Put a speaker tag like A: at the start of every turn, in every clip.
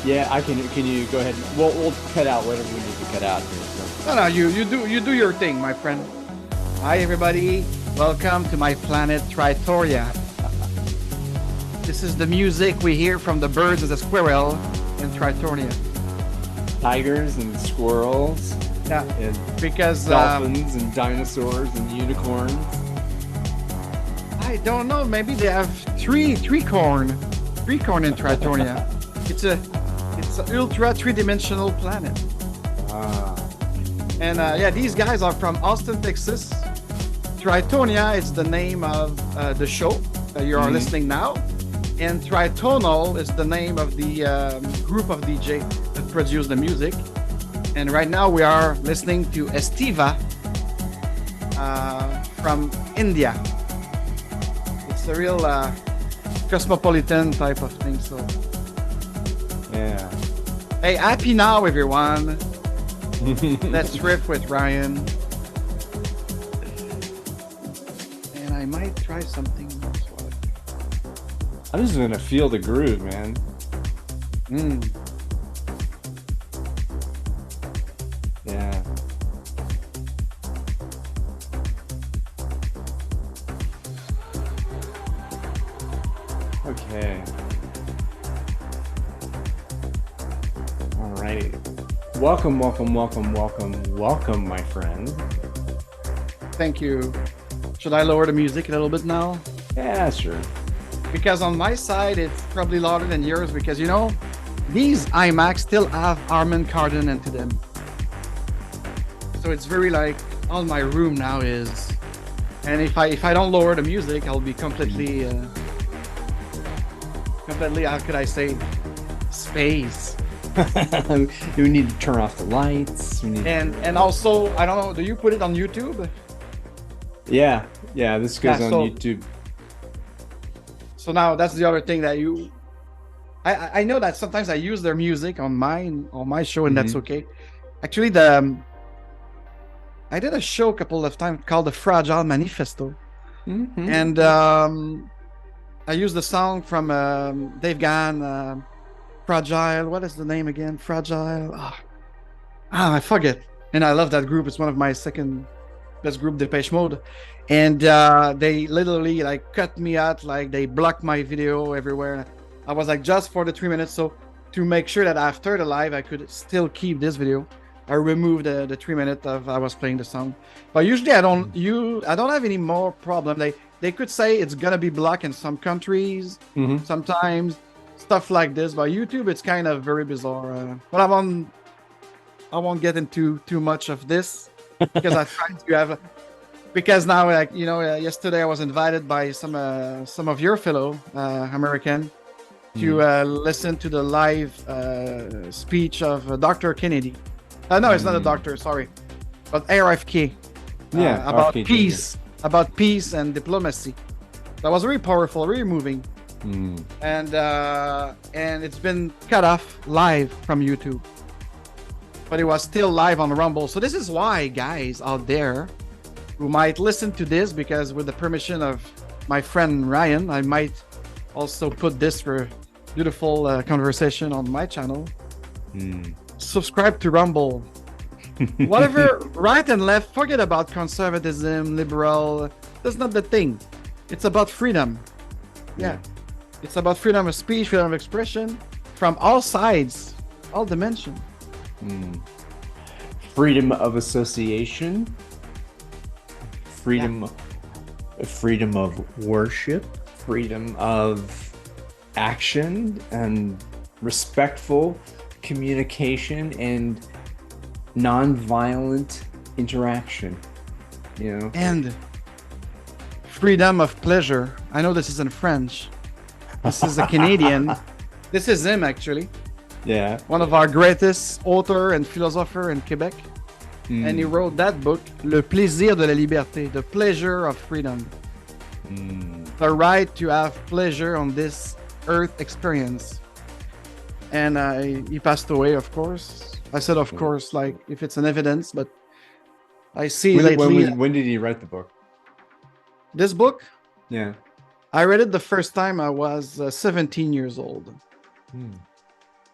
A: Yeah, I can. Can you go ahead? We'll cut out whatever we need to cut out here. So.
B: No, no, you do your thing, my friend. Hi, everybody. Welcome to my planet Tri-toria. This is the music we hear from the birds and the squirrel in Tri-toria.
A: Tigers and squirrels.
B: Yeah,
A: And
B: because
A: dolphins and dinosaurs and unicorns.
B: I don't know. Maybe they have three corn in Tri-toria. It's an ultra three-dimensional planet.
A: Ah.
B: And yeah, these guys are from Austin, Texas. Tri-toria is the name of the show that you are listening now. And Tritonal is the name of the group of DJ that produce the music. And right now we are listening to Estiva from India. It's a real cosmopolitan type of thing. So,
A: Yeah.
B: hey, happy now, everyone. Let's riff with Ryan. And I might try something else.
A: I'm just gonna feel the groove, man. Yeah. Okay. Alrighty. Welcome, my friend.
B: Thank you. Should I lower the music a little bit now?
A: Yeah, sure.
B: Because on my side, it's probably louder than yours because, you know, these iMacs still have Harman Kardon into them. So it's very like, all my room now is... And if I don't lower the music, I'll be completely, how could I say, space.
A: We need to turn off the lights. We need
B: And also, I don't know, do you put it on YouTube?
A: Yeah, this goes on
B: so-
A: YouTube.
B: So now that's the other thing that you... I know that sometimes I use their music on my show, and that's okay. Actually, I did a show a couple of times called the Fragile Manifesto, and I used the song from Dave Gahan, Fragile. What is the name again? Fragile. I forget. And I love that group. It's one of my second best group, Depeche Mode. And they literally like cut me out, like they blocked my video everywhere. I was like, just for the 3 minutes. So to make sure that after the live, I could still keep this video, I removed the 3 minutes of I was playing the song. But usually I don't have any more problem. They could say it's gonna be blocked in some countries, sometimes stuff like this. But YouTube, it's kind of very bizarre. But I won't get into too much of this because I try to have. Because now, like, you know, yesterday I was invited by some of your fellow American to listen to the live speech of Dr. Kennedy. No, it's not a doctor, sorry, but RFK. About
A: RFK
B: peace, about peace and diplomacy. That was very powerful, very moving, and it's been cut off live from YouTube, but it was still live on Rumble. So this is why, guys out there who might listen to this, because with the permission of my friend Ryan, I might also put this for beautiful conversation on my channel. Subscribe to Rumble. Whatever, right and left, forget about conservatism, liberal. That's not the thing. It's about freedom. Yeah. It's about freedom of speech, freedom of expression from all sides, all dimensions.
A: Freedom of association. Freedom of worship, freedom of action, and respectful communication and non-violent interaction. You know,
B: and freedom of pleasure. I know this is in French. This is a Canadian. This is him, actually.
A: Yeah.
B: One of our greatest author and philosopher in Quebec. And he wrote that book, Le plaisir de la liberté, the pleasure of freedom. The right to have pleasure on this earth experience. And he passed away, of course. I said, of course, like if it's an evidence, but I see lately.
A: When did he write the book?
B: This book?
A: Yeah.
B: I read it the first time I was 17 years old.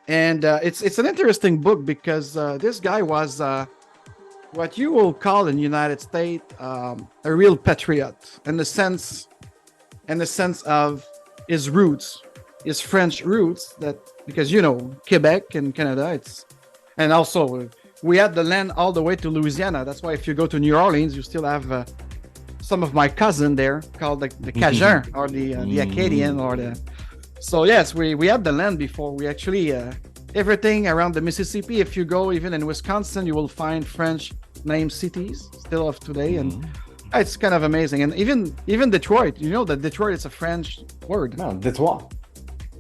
B: And it's an interesting book because this guy was what you will call in the United States a real patriot in the sense of his roots, his French roots. That because Quebec and Canada, and also we had the land all the way to Louisiana. That's why if you go to New Orleans, you still have some of my cousin there called the Cajun or the Acadian or the. So yes, we had the land before. We actually everything around the Mississippi. If you go even in Wisconsin, you will find French named cities still of today, and it's kind of amazing. And even Detroit, that Detroit is a French word.
A: No, Detroit.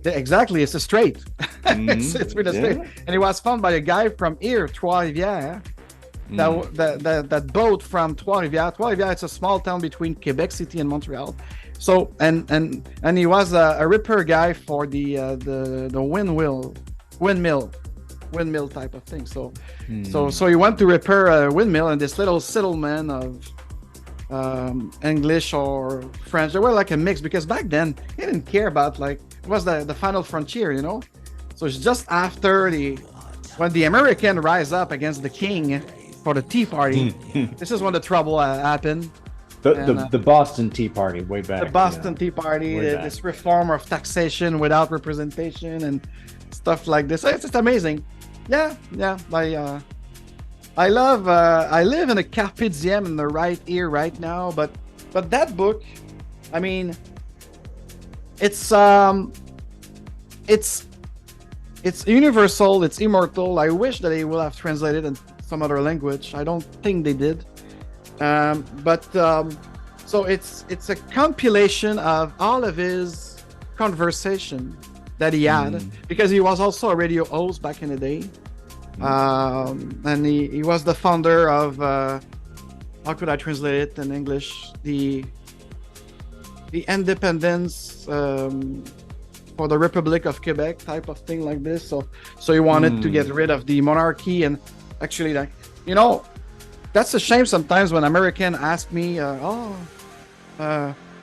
B: Exactly, it's a strait. It's with a strait, and it was found by a guy from here, Trois-Rivières. That boat from Trois-Rivières. Trois-Rivières, it's a small town between Quebec City and Montreal. So and he was a repair guy for the windmill type of thing. So he went to repair a windmill, and this little settlement of English or French, they were like a mix, because back then they didn't care about, like, it was the final frontier, So it's just after when the American rise up against the king for the Tea Party. This is when the trouble happened.
A: The Boston Tea Party, way back.
B: The Boston Tea Party, this reform of taxation without representation and stuff like this. It's just amazing. Yeah. I live in a carpe diem in the right ear right now, but that book, I mean, it's universal, it's immortal. I wish that they will have translated in some other language. I don't think they did. So it's a compilation of all of his conversation that he had, because he was also a radio host back in the day. And he was the founder of how could I translate it in English? The independence for the Republic of Quebec type of thing like this. So he wanted to get rid of the monarchy, and actually, like, that's a shame sometimes when American ask me,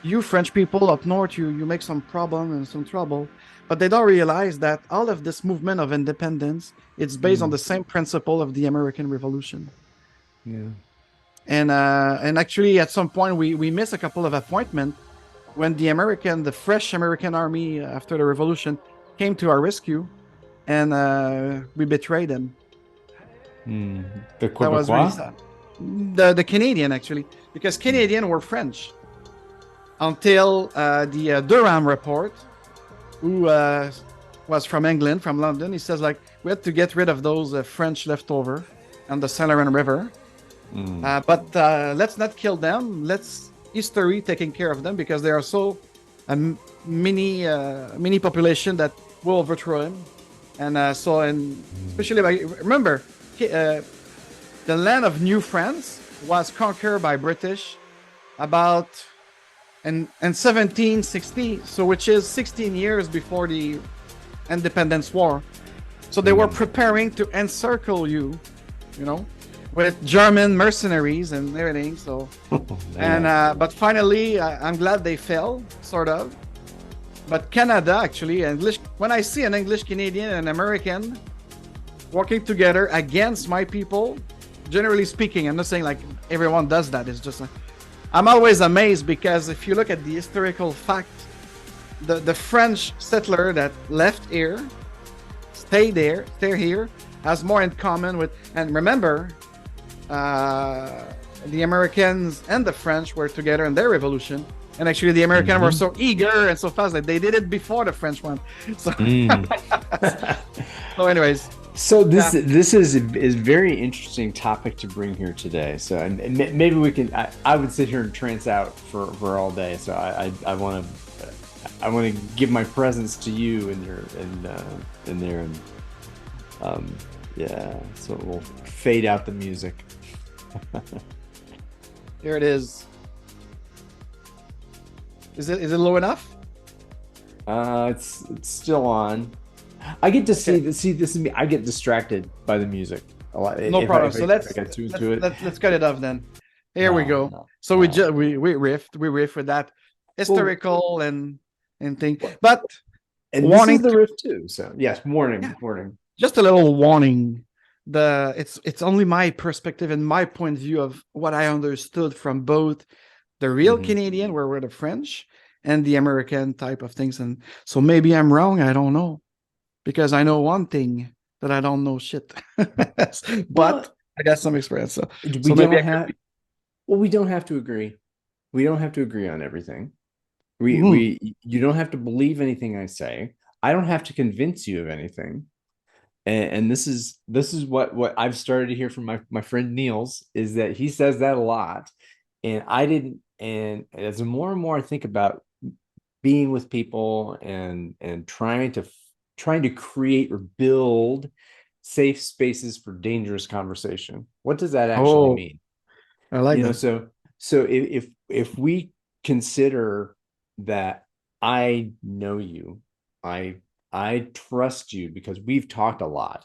B: you French people up north, you make some problem and some trouble, but they don't realize that all of this movement of independence, it's based on the same principle of the American Revolution.
A: Yeah.
B: And actually, at some point, we missed a couple of appointments when the fresh American army after the revolution came to our rescue, and we betrayed them.
A: The
B: That was really sad. The Canadian, actually, because Canadian were French until the Durham report, who was from England, from London. He says, like, we had to get rid of those French leftover on the Saint Laurent River. But let's not kill them. Let's history taking care of them, because they are so mini population that will overthrow him. And especially remember, the land of New France was conquered by British about in 1760, so which is 16 years before the Independence War. So they were preparing to encircle you, with German mercenaries and everything. So, but finally, I'm glad they fell, sort of. But Canada, actually, when I see an English Canadian and American working together against my people, generally speaking, I'm not saying like everyone does that. It's just I'm always amazed, because if you look at the historical fact, the French settler that left here, stay here, has more in common with, and remember, the Americans and the French were together in their revolution, and actually the Americans were so eager and so fast that they did it before the French one. So, so anyways.
A: So this is a very interesting topic to bring here today. So and maybe we can. I would sit here and trance out for all day. So I want to give my presence to you in there, and yeah. So we'll fade out the music.
B: Here it is. Is it low enough?
A: It's still on. I get to see this is me. I get distracted by the music a lot.
B: No problem. So let's cut it off then. Here we go. So we riffed with that historical and thing. But
A: And this is
B: Warning.
A: the riff too. So yes,
B: Yeah,
A: warning.
B: just a little warning. It's only my perspective and my point of view of what I understood from both the real
A: Mm-hmm.
B: Canadian, where we're the French, and the American type of things. And so maybe I'm wrong. I don't know, because I know one thing that I don't know shit. But
A: Well,
B: I got some experience.
A: we
B: So maybe
A: don't
B: I could
A: have. Well, we don't have to agree. We don't have to agree on everything.
B: Mhm.
A: You don't have to believe anything I say. I don't have to convince you of anything. And this is what I've started to hear from my friend Niels, is that he says that a lot. And I didn't, and as more and more I think about being with people and trying to create or build safe spaces for dangerous conversation. What does that actually
B: Oh,
A: mean?
B: I like that.
A: So if we consider that I know you, I I trust you because we've talked a lot,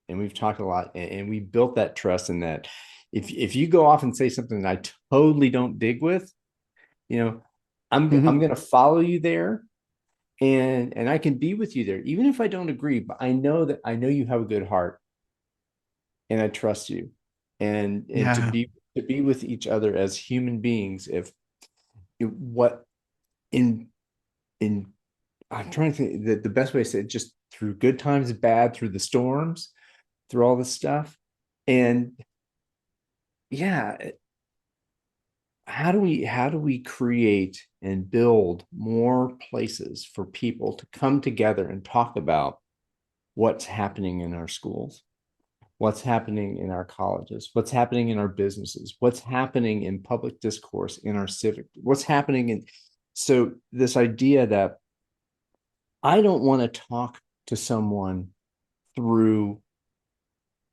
A: and we built that trust. And that if you go off and say something that I totally don't dig with, you know, I'm
B: Mhm.
A: gonna follow you there, and I can be with you there even if I don't agree. But I know you have a good heart, and I trust you, and
B: Yeah.
A: to be with each other as human beings. If what in in I'm trying to think that the best way to say it, just through good times and bad, through the storms, through all this stuff. And yeah, how do we create and build more places for people to come together and talk about what's happening in our schools, what's happening in our colleges, what's happening in our businesses, what's happening in public discourse, in our civic, what's happening in. So this idea that I don't want to talk to someone through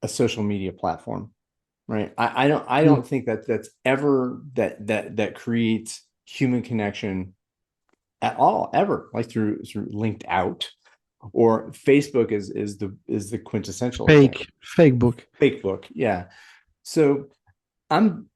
A: a social media platform, right? I don't think that that's ever that creates human connection at all, ever, like through linked out. Or Facebook is the quintessential example.
B: Fake book.
A: Fake book, yeah. So I'm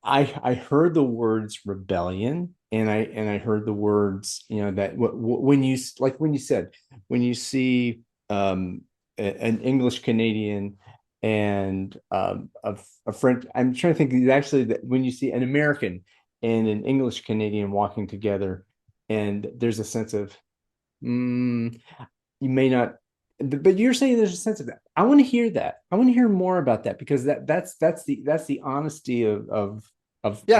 A: I heard the words rebellion, and I heard the words, that when you, like when you said, when you see an English Canadian and a French. I'm trying to think actually that when you see an American and an English Canadian walking together, and there's a sense of, mm, you may not, but you're saying there's a sense of that. I want to hear that. I want to hear more about that, because that's the honesty
B: Yeah,
A: of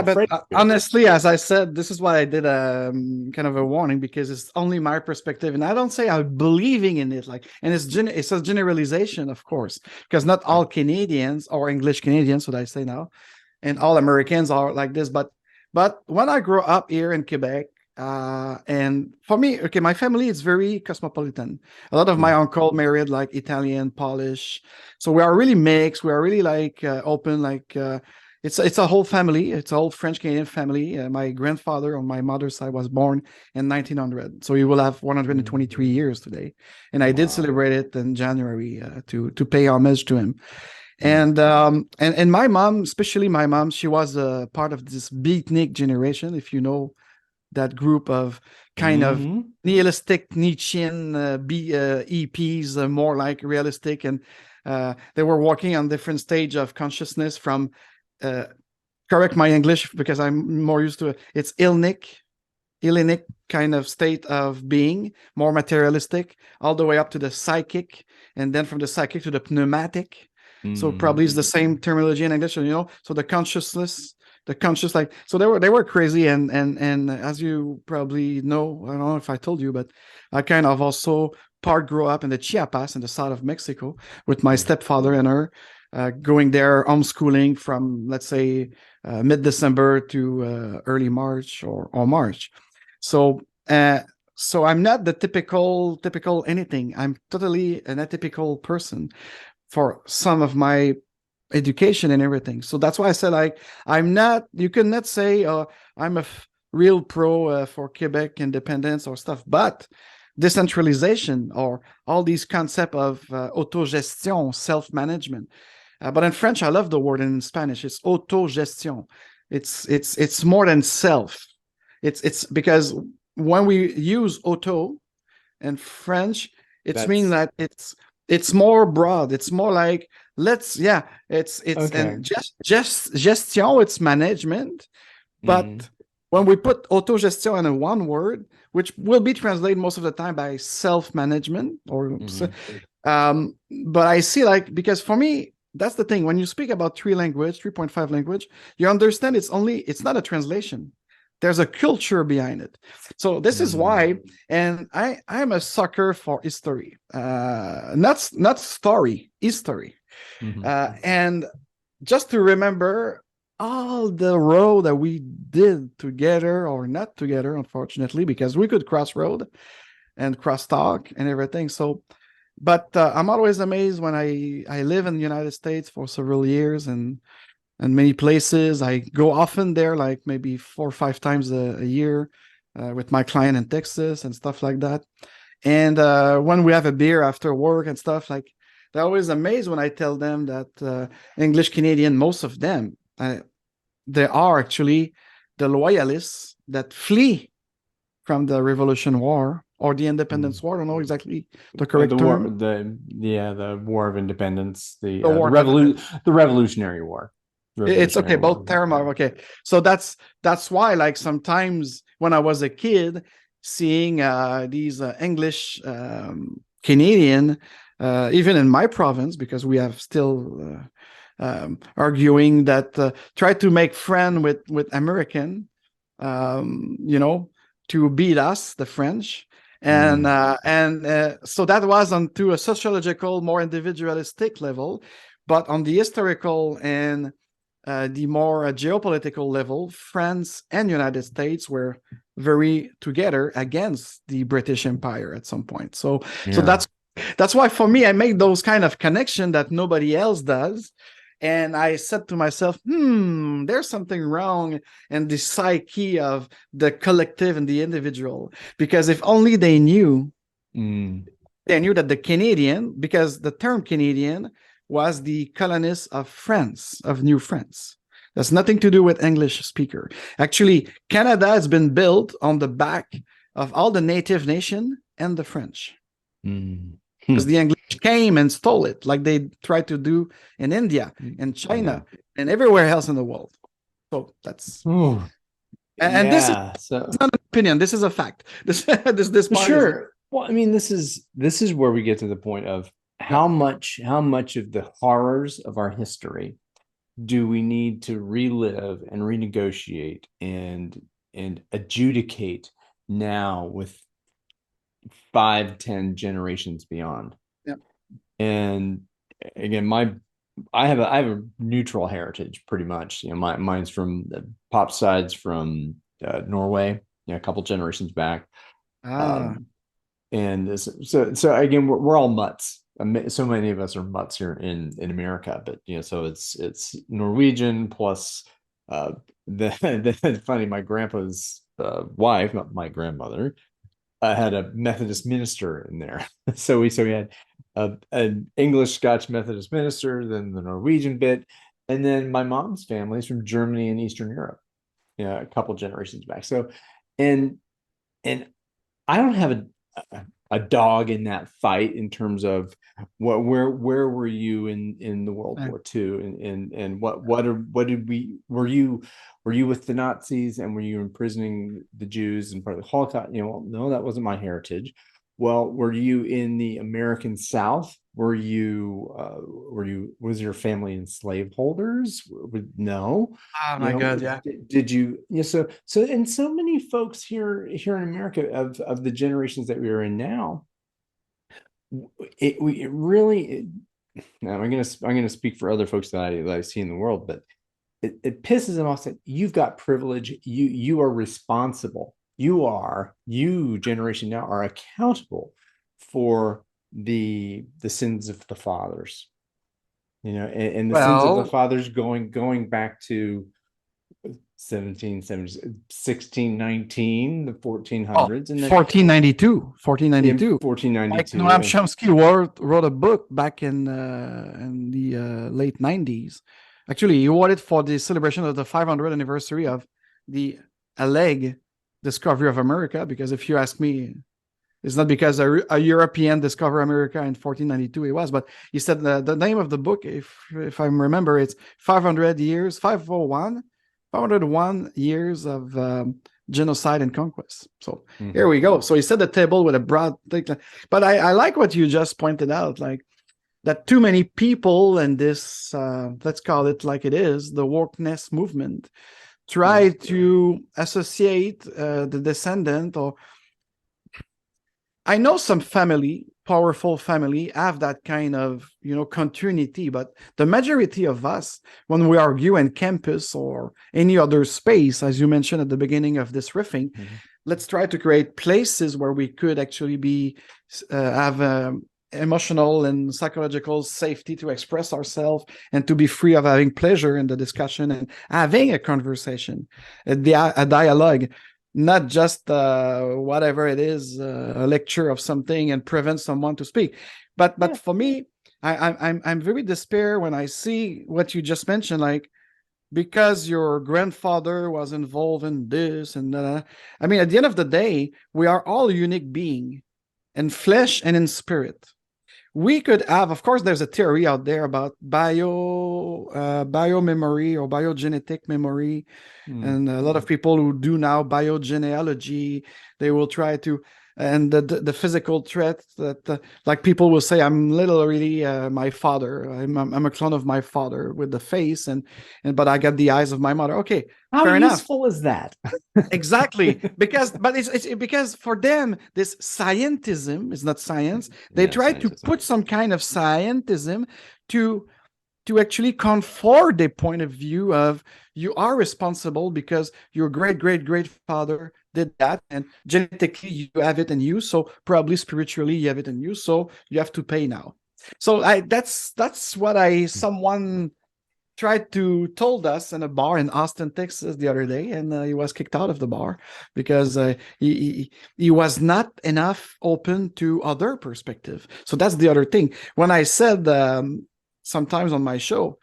B: but
A: Fred here.
B: honestly, as I said, this is why I did a kind of a warning, because it's only my perspective, and I don't say I'm believing in it. Like, and it's a generalization, of course, because not all Canadians or English Canadians, what I say now, and all Americans are like this. But when I grew up here in Quebec, and for me, okay, my family is very cosmopolitan. A lot of my
A: Mm.
B: uncle married like Italian, Polish, so we are really mixed. We are really like open, like. It's a whole family. It's a whole French Canadian family. My grandfather on my mother's side was born in 1900, so he will have 123 years today. And I did
A: Wow.
B: celebrate it in January to pay homage to him.
A: Mm.
B: And my mom, especially my mom, she was a part of this beatnik generation, if you know that group of kind of
A: Hmm.
B: nihilistic Nietzschean EPs, more like realistic, and they were walking on different stage of consciousness from. Uh, Correct my English because I'm more used to it. It's Illinic kind of state of being, more materialistic, all the way up to the psychic, and then from the psychic to the pneumatic. So
A: Mm.
B: probably it's the same terminology in English, So the consciousness, the conscious, like, so they were crazy, and as you probably know, I don't know if I told you, but I kind of also part grew up in the Chiapas in the south of Mexico with my
A: Mm.
B: stepfather and her. Going there, homeschooling from, let's say, mid-December to early March or March. So uh, so I'm not the typical anything. I'm totally an atypical person for some of my education and everything. So that's why I said, like, I'm not. You cannot say I'm a real pro for Quebec independence or stuff, but decentralization or all these concept of autogestion, self-management. But in French, I love the word. In Spanish, it's autogestion. It's more than self. It's because when we use auto and French, it's mean
A: That's
B: that it's more broad. It's more like it's
A: okay.
B: and just gestion, it's management.
A: Mm-hmm.
B: But when we put autogestion in a one word, which will be translated most of the time by self-management, or
A: Mm-hmm.
B: but I see, like, because for me, that's the thing. When you speak about 3.5 language, you understand it's not a translation. There's a culture behind it. So this is why, and I'm a sucker for history. Not story, history.
A: Mm-hmm.
B: And just to remember all the road that we did together, or not together, unfortunately, because we could cross road and cross talk and everything. So, but I'm always amazed when I live in the United States for several years, and many places. I go often there, like maybe 4 or 5 times a year, with my client in Texas and stuff like that. And when we have a beer after work and stuff, like, they're always amazed when I tell them that English Canadian, most of them, they are actually the loyalists that flee from the Revolution War or the Independence War. I don't know exactly the correct term.
A: The War of Independence,
B: The War of Independence.
A: the Revolutionary War.
B: It's
A: Revolutionary
B: okay.
A: War.
B: Both terms are okay. So that's why, like, sometimes when I was a kid, seeing these English Canadian, even in my province, because we have still arguing that try to make friend with American, you know, to beat us, the French. And so that was onto a sociological, more individualistic level, but on the historical and the more geopolitical level, France and United States were very together against the British Empire at some point. So
A: Yeah.
B: that's why for me I make those kind of connection that nobody else does. And I said to myself, there's something wrong in the psyche of the collective and the individual. Because if only they knew that the Canadian, because the term Canadian was the colonists of France, of New France. That's nothing to do with English speaker. Actually, Canada has been built on the back of all the native nation and the French. Because the English came and stole it, like they tried to do in India, in China, and everywhere else in the world. So that's this is not an opinion. This is a fact. This
A: Sure. Well, I mean, this is where we get to the point of how much of the horrors of our history do we need to relive and renegotiate and adjudicate now with 5-10 generations beyond. And again, I have a neutral heritage, pretty much. You know, mine's from the pop sides from Norway, a couple generations back. And so again, we're all mutts. So many of us are mutts here in America, but so it's Norwegian plus the funny, my grandpa's wife, not my grandmother, had a Methodist minister in there. So we had an English Scotch Methodist minister, then the Norwegian bit, and then my mom's family is from Germany and Eastern Europe, a couple generations back. So, and I don't have a dog in that fight in terms of where were you in the World War II, and what did we were you with the Nazis, and were you imprisoning the Jews and part of the Holocaust? Well, no, that wasn't my heritage. Well, were you in the American South? Was your family in slaveholders? No.
B: Oh my God, yeah.
A: Did you? So and so many folks here in America of the generations that we are in now, it really. Now I'm gonna speak for other folks that I see in the world, but it pisses them off that you've got privilege. You are responsible. You generation now are accountable for the sins of the fathers, and the sins of the fathers going back to 1619, the 1400s, and then
B: 1492.
A: 1492.
B: Noam Chomsky wrote a book back in the late 90s. Actually, he wrote it for the celebration of the 500th anniversary of the alleged discovery of America, because if you ask me, It's not because a European discovered America in 1492. It was, but he said the name of the book, if I remember, it's 500 years, 501 years of genocide and conquest. So here we go. So he set the table with a broad thing. But I like what you just pointed out, like that too many people and this, let's call it like it is, the wokeness movement, try to associate the descendant or I know some family, powerful family, have that kind of, continuity, but the majority of us, when we argue in campus or any other space, as you mentioned at the beginning of this riffing, let's try to create places where we could actually have emotional and psychological safety to express ourselves and to be free of having pleasure in the discussion and having a conversation, a dialogue. Not just whatever it is, a lecture of something and prevent someone to speak. But for me, I'm very despair when I see what you just mentioned, like because your grandfather was involved in this and I mean, at the end of the day, we are all unique being in flesh and in spirit. We could have, of course, there's a theory out there about bio memory or biogenetic memory. And a lot of people who do now biogenealogy, they will try to, and the physical threat that, like people will say, I'm literally my father. I'm a clone of my father with the face, but I got the eyes of my mother. Okay,
A: how
B: fair
A: useful
B: enough.
A: is that?
B: Exactly, but it's because for them this scientism is not science. They try to put some kind of scientism to actually comfort their point of view of you are responsible because your great father did that and genetically you have it in you, so probably spiritually you have it in you, so you have to pay now. So that's what someone tried to told us in a bar in Austin, Texas the other day, and he was kicked out of the bar because he was not enough open to other perspective. So that's the other thing. When I said sometimes on my show,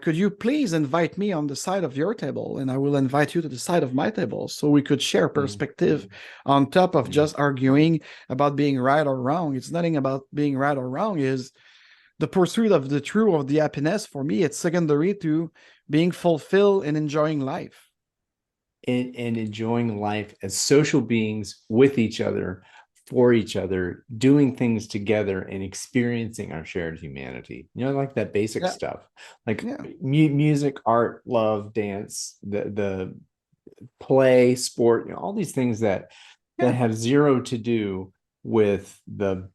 B: could you please invite me on the side of your table and I will invite you to the side of my table so we could share perspective on top of just arguing about being right or wrong. It's nothing about being right or wrong. Is the pursuit of the truth or the happiness. For me, it's secondary to being fulfilled and enjoying life.
A: And enjoying life as social beings with each other, for each other, doing things together and experiencing our shared humanity. Like that basic stuff, like music, art, love, dance, the play, sport, all these things that have zero to do with the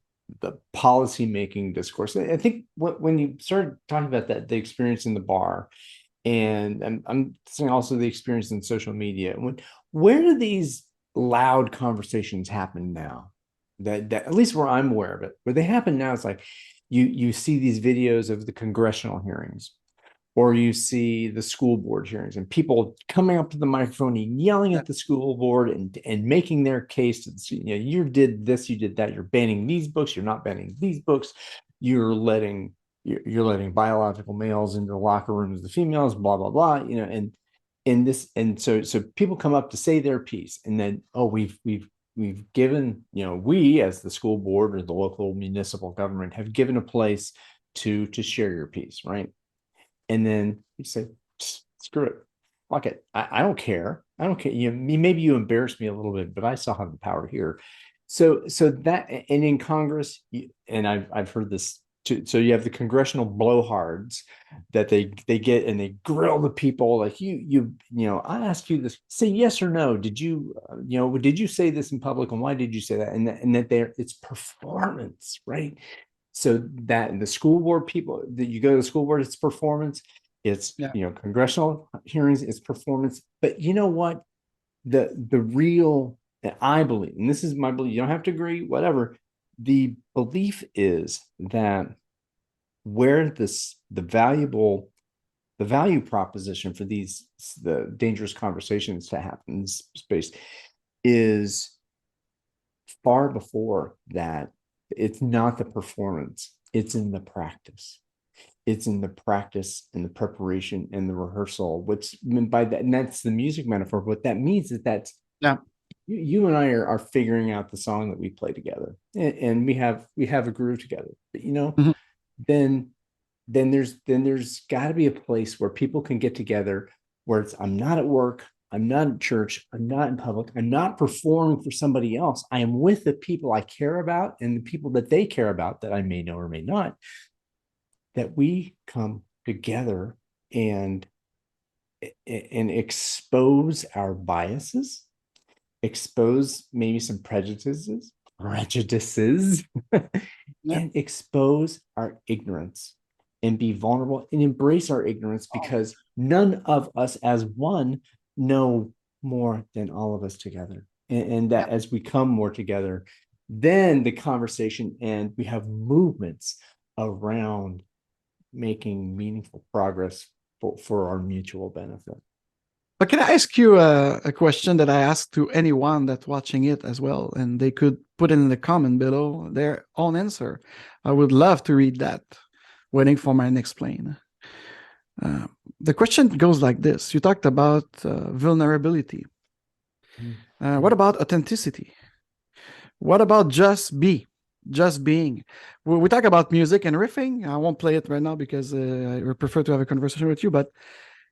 A: policy making discourse. I think when you started talking about that, the experience in the bar, and I'm saying also the experience in social media, where do these loud conversations happen now? That at least where I'm aware of it, where they happen now, it's like you see these videos of the congressional hearings, or you see the school board hearings and people coming up to the microphone and yelling at the school board and making their case to you did this, you did that, you're banning these books, you're not banning these books, you're letting biological males into the locker rooms of the females, blah blah blah, so people come up to say their piece, and then we've given, we as the school board or the local municipal government have given a place to share your piece, right? And then you say, screw it, fuck it, I don't care. Maybe you embarrassed me a little bit, but I still have the power here. So that, and in Congress, and I've heard this too, so you have the congressional blowhards that they get and they grill the people like I ask you this, say yes or no, did you say this in public, and why did you say that? And that it's performance, right? So that in the school board, people that you go to the school board, it's performance. It's congressional hearings, it's performance. But you know what? The real, I believe, and this is my belief, you don't have to agree, whatever. The belief is that where the value proposition for the dangerous conversations to happen in this space is far before that. It's not the performance, it's in the practice. It's in the practice and the preparation and the rehearsal. What's meant by that, and that's the music metaphor. What that means is that you and I are figuring out the song that we play together, and we have a groove together. But
B: Mhm.
A: then there's got to be a place where people can get together where it's I'm not at work, I'm not at church, I'm not in public, I'm not performing for somebody else. I am with the people I care about and the people that they care about that I may know or may not. That we come together and expose our biases, expose maybe some prejudices,
B: Yeah.
A: and expose our ignorance and be vulnerable and embrace our ignorance because none of us as one know more than all of us together. And
B: Yeah.
A: that as we come more together, then the conversation and we have movements around making meaningful progress for our mutual benefit.
B: But can I ask you a question that I ask to anyone that's watching it as well, and they could put it in the comment below their own answer. I would love to read that. Waiting for mine explain. The question goes like this: you talked about vulnerability. What about authenticity? What about just being? We talk about music and riffing. I won't play it right now because I prefer to have a conversation with you. But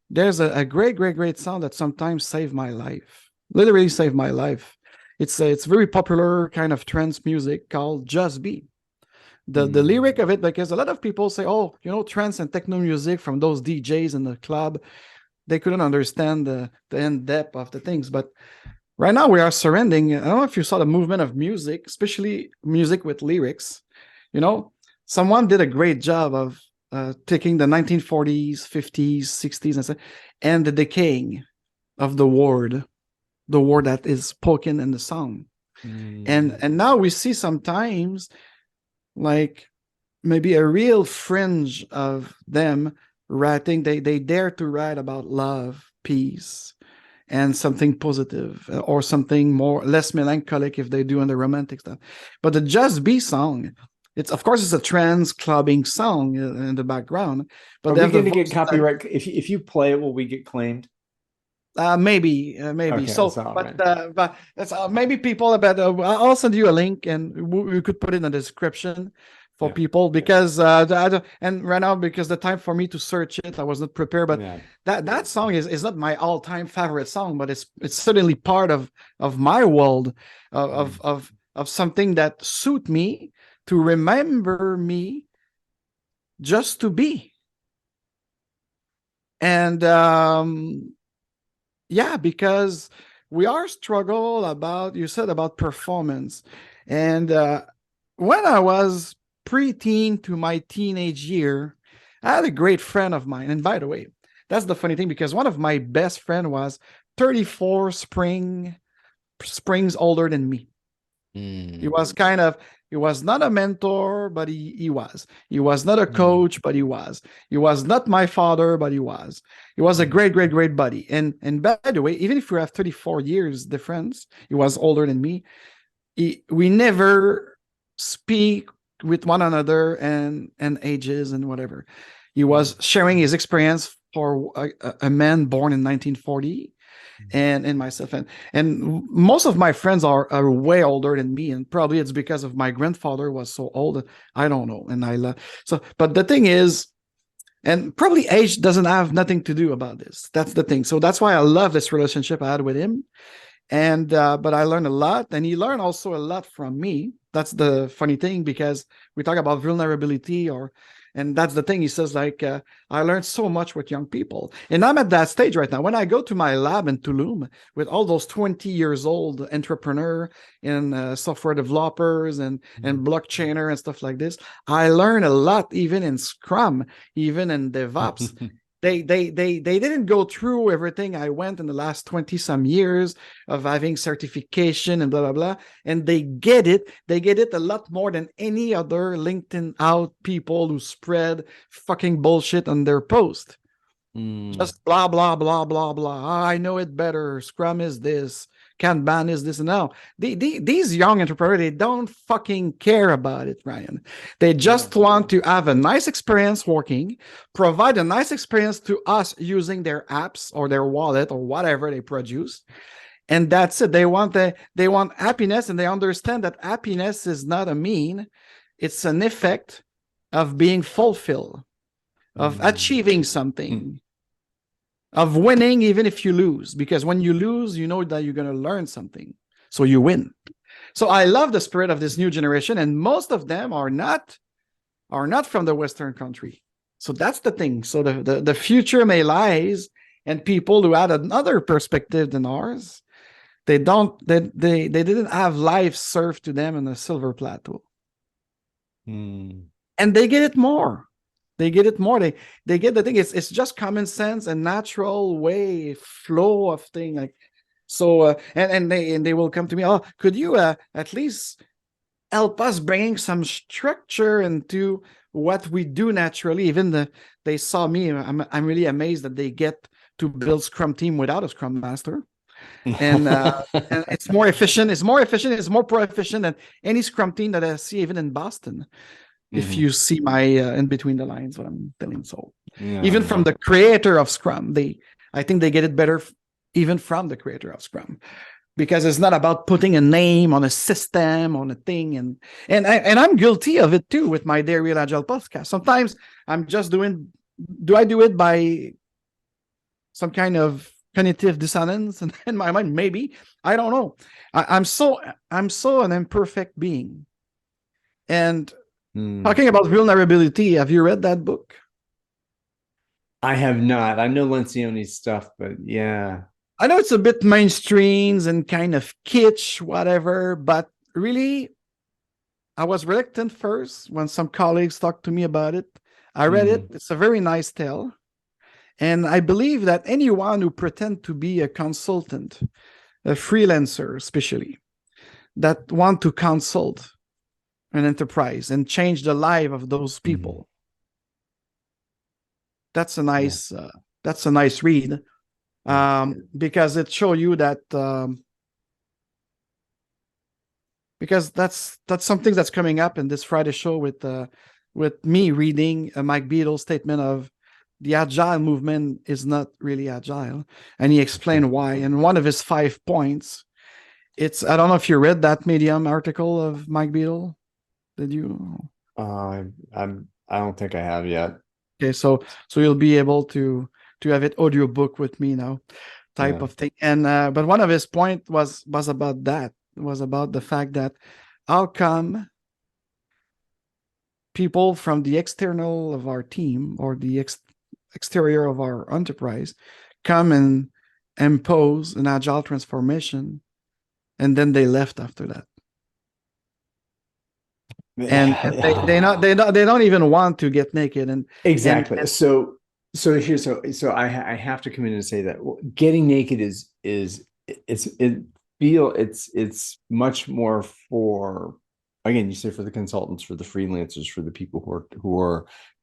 B: there's a great sound that sometimes saved my life. Literally saved my life. It's very popular kind of trance music called Just Be. The lyric of it, because a lot of people say, oh, trance and techno music from those DJs in the club, they couldn't understand the end depth of the things. But right now we are surrendering. I don't know if you saw the movement of music, especially music with lyrics. Someone did a great job of taking the 1940s, 50s, 60s, and the decaying of the word that is spoken in the song. And now we see sometimes like maybe a real fringe of them writing. They dare to write about love, peace, and something positive, or something less melancholic if they do on the romantic stuff. But the Just Be song, of course it's a trance clubbing song in the background. But
A: are we going to get copyright if you play it? Will we get claimed?
B: Maybe. Okay, so, but that's maybe people about. I'll send you a link, and we could put it in the description for people because and right now because the time for me to search it, I was not prepared. But that song is not my all-time favorite song, but it's certainly part of my world of something that suit me to remember me just to be. And because we are struggle about, you said about performance. And when I was pre-teen to my teenage year, I had a great friend of mine. And by the way, that's the funny thing, because one of my best friend was 34 springs older than me. He was he was not a mentor, but he was. He was not a coach, but he was. He was not my father, but he was. He was a great buddy. And by the way, even if we have 34 years difference, he was older than me. We never speak with one another and ages and whatever. He was sharing his experience for a man born in 1940. And myself and most of my friends are way older than me, and probably it's because of my grandfather was so old. I don't know. And I love but the thing is, and probably age doesn't have nothing to do about this. That's the thing. So that's why I love this relationship I had with him. And but I learned a lot, and he learned also a lot from me. That's the funny thing, because we talk about vulnerability, and that's the thing. He says, like, I learned so much with young people. And I'm at that stage right now. When I go to my lab in Tulum with all those 20 years old entrepreneur and software developers and blockchainer and stuff like this, I learn a lot, even in Scrum, even in DevOps. They didn't go through everything I went in the last 20 some years of having certification and blah, blah, blah. And they get it. They get it a lot more than any other LinkedIn out people who spread fucking bullshit on their post. Just blah, blah, blah, blah, blah. I know it better. Scrum is this. Kanban is this. And now these young entrepreneurs, they don't fucking care about it, Ryan. They just want to have a nice experience working, provide a nice experience to us using their apps or their wallet or whatever they produce, and that's it. They want happiness, and they understand that happiness is not a mean, it's an effect of being fulfilled, of
A: Mm.
B: achieving
A: Mm.
B: something, of winning even if you lose, because when you lose, you know that you're going to learn something, so you win. So I love the spirit of this new generation, and most of them are not from the Western country. So that's the thing. So the future may lies, and people who had another perspective than ours, they didn't have life served to them in a silver plateau,
A: Mm.
B: and they get it more. They get it more. They get the thing. It's just common sense and natural way flow of thing. Like so, and they will come to me. Oh, could you at least help us bringing some structure into what we do naturally? They saw me. I'm really amazed that they get to build Scrum team without a Scrum master, and it's more efficient. It's more efficient. It's more pro efficient than any Scrum team that I see even in Boston. If
A: Mhm.
B: you see my in between the lines, what I'm telling. So
A: Yeah,
B: even from
A: no.
B: the creator of Scrum, I think they get it better even from the creator of Scrum, because it's not about putting a name on a system, on a thing, and I'm guilty of it too with my Dairy Agile podcast. Sometimes I'm just doing. Do I do it by some kind of cognitive dissonance in my mind? Maybe, I don't know. I'm so an imperfect being. And
A: Mm.
B: talking about vulnerability, have you read that book?
A: I have not. I know Lencioni's stuff, but yeah.
B: I know it's a bit mainstreams and kind of kitsch, whatever, but really, I was reluctant first when some colleagues talked to me about it. I read it.
A: Mm.
B: It's a very nice tale. And I believe that anyone who pretend to be a consultant, a freelancer, especially, that want to consult an enterprise and change the life of those
A: Mm.
B: people, that's a
A: Yeah.
B: nice read,
A: Yeah.
B: because it show you that because that's something that's coming up in this Friday show with me reading Mike Beadle's statement of the agile movement is not really agile, and he explained why. And one of his 5 points, it's I don't know if you read that Medium article of Mike Beadle. Did you?
A: I don't think I have yet.
B: Okay, so you'll be able to have it audiobook with me now, type
A: Yeah.
B: of thing. And but one of his point was about that. Was about the fact that how come people from the external of our team or the exterior of our enterprise come and impose an agile transformation, and then they left after that. And they don't even want to get naked,
A: Exactly.
B: and
A: So I have to come in and say that getting naked it's much more for, again, you say, for the consultants, for the freelancers, for the people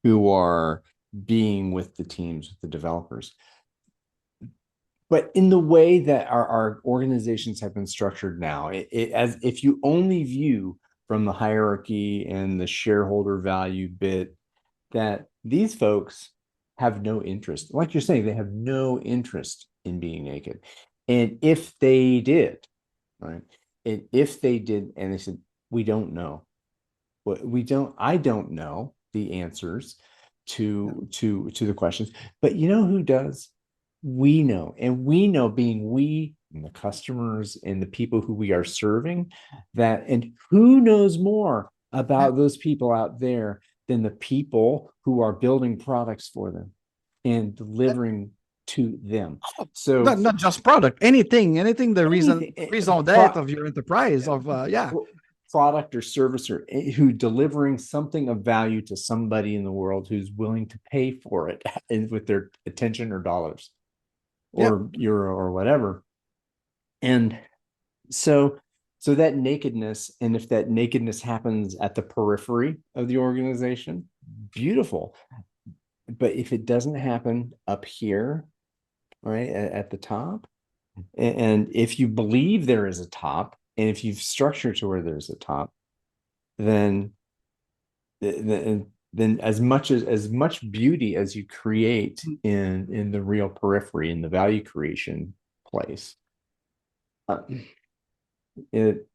A: who are being with the teams, with the developers. But in the way that our organizations have been structured now, as if you only view from the hierarchy and the shareholder value bit, that these folks have no interest. Like you're saying, they have no interest in being naked. And if they did, right? And if they did, and they said, we don't know. I don't know the answers to the questions. But you know who does? We know. And we know, being we and the customers and the people who we are serving, that, and who knows more
B: yeah,
A: about those people out there than the people who are building products for them and delivering to them. So
B: not just product, anything the reason
A: anything,
B: raison d'être of your enterprise of yeah.
A: product or service, or who delivering something of value to somebody in the world who's willing to pay for it with their attention or dollars
B: Yep.
A: or euro or whatever. And so that nakedness, and if that nakedness happens at the periphery of the organization, beautiful. But if it doesn't happen up here, right, at the top, and if you believe there is a top, and if you've structured to where there's a top, then then as much beauty as you create in the real periphery, in the value creation place, uh, it,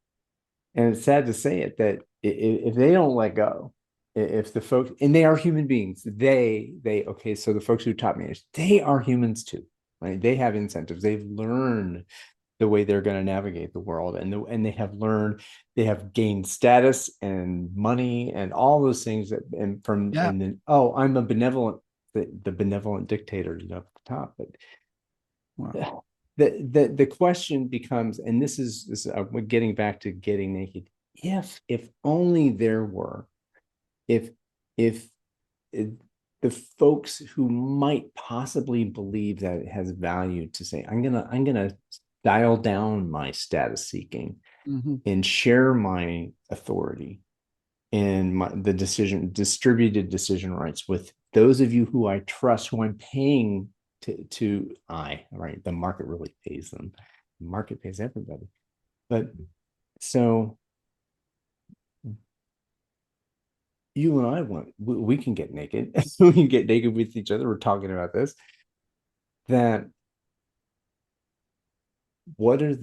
A: and it's sad to say it that if they don't let go, if the folks, and they are human beings, okay, so the folks who top manage, they are humans too, right? They have incentives. They've learned the way they're going to navigate the world, and they have learned, they have gained status and money and all those things that,
B: Yeah.
A: and then, oh, I'm a benevolent, the benevolent dictator, up the top. But
B: Wow.
A: the question becomes, and this is getting back to getting naked. If only there were, if if it, the folks who might possibly believe that it has value to say, I'm gonna dial down my status seeking
B: Mm-hmm.
A: and share my authority and the distributed decision rights with those of you who I trust, who I'm paying right, the market really pays them, the market pays everybody. But so you and I we can get naked. We can get naked with each other. We're talking about this. That what are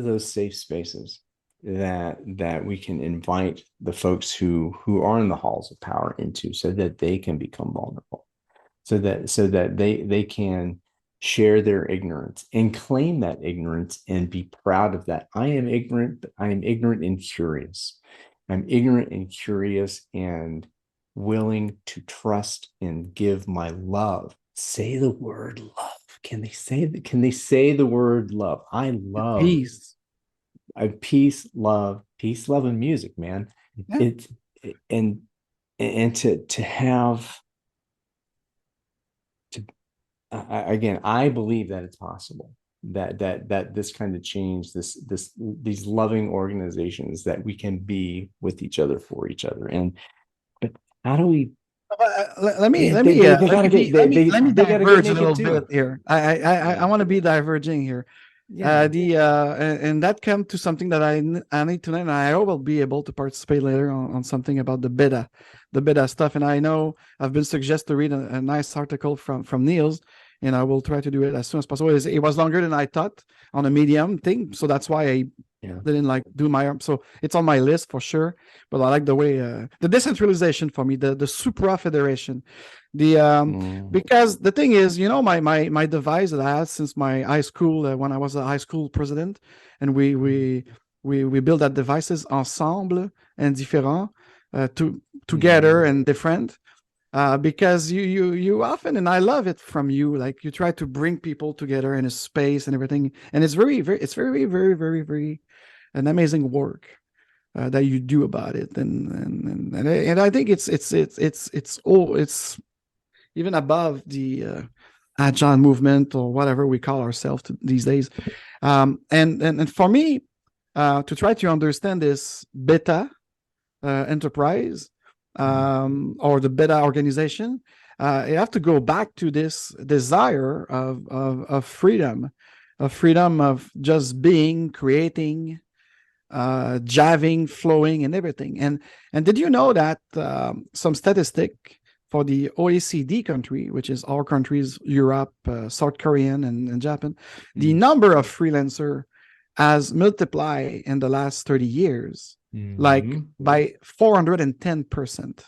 A: those safe spaces that we can invite the folks who are in the halls of power into, so that they can become vulnerable, so that they can share their ignorance and claim that ignorance and be proud of that. I am ignorant, but I am ignorant and curious. I'm ignorant and curious and willing to trust and give my love. Say the word love. Can they say the word love? I love.
B: Peace.
A: Peace, love, and music, man.
B: Yeah.
A: It's and to have to again, I believe that it's possible that this kind of change, these loving organizations, that we can be with each other, for each other. And but how do we?
B: Let me let me
A: They
B: let
A: gotta
B: me
A: get
B: be let me let me
A: they gotta get
B: diverge a
A: naked
B: little bit
A: too.
B: here. I
A: Yeah,
B: want to be diverging here.
A: yeah.
B: And that come to something that I need to learn. And I hope I'll be able to participate later on something about the beta stuff. And I know I've been suggested to read a nice article from Niels, and I will try to do it as soon as possible. It was longer than I thought on a Medium thing, so that's why I
A: Yeah.
B: didn't like do my arm. So it's on my list for sure. But I like the way the decentralization for me, the supra federation, the
A: Mm.
B: because the thing is, my device that I had since my high school, when I was a high school president, and we built that devices ensemble and différents, together
A: Mm.
B: and different, because you often, and I love it from you, like you try to bring people together in a space and everything, and it's very an amazing work that you do about it, and I think it's even above the agile movement or whatever we call ourselves these days. And for me, to try to understand this beta enterprise, or the beta organization, you have to go back to this desire of freedom, of just being, creating, jiving, flowing, and everything. And did you know that some statistic for the OECD country, which is our countries, Europe, South Korean, and Japan, the number of freelancer has multiplied in the last 30 years, like
A: Mm-hmm.
B: by 410%.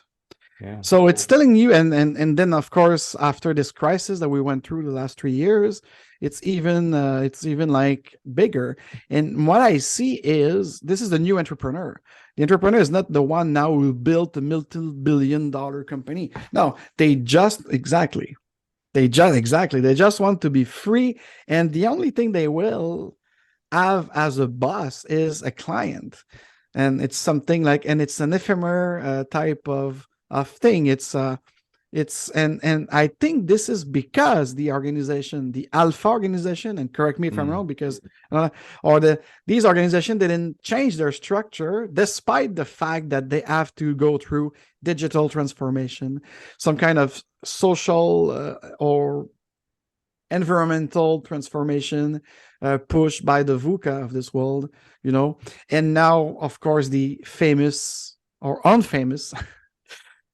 A: Yeah.
B: So it's telling you, and then of course after this crisis that we went through the last 3 years, it's even like bigger. And what I see is this is the new entrepreneur. The entrepreneur is not the one now who built a multi-billion-dollar company. No, they just want to be free, and the only thing they will have as a boss is a client, and it's something like, and it's an ephemeral type of thing. It's and I think this is because the organization, the Alpha organization, and correct me if I'm
A: Mm.
B: wrong, because or these organizations didn't change their structure despite the fact that they have to go through digital transformation, some kind of social or environmental transformation pushed by the VUCA of this world, and now of course the famous or unfamous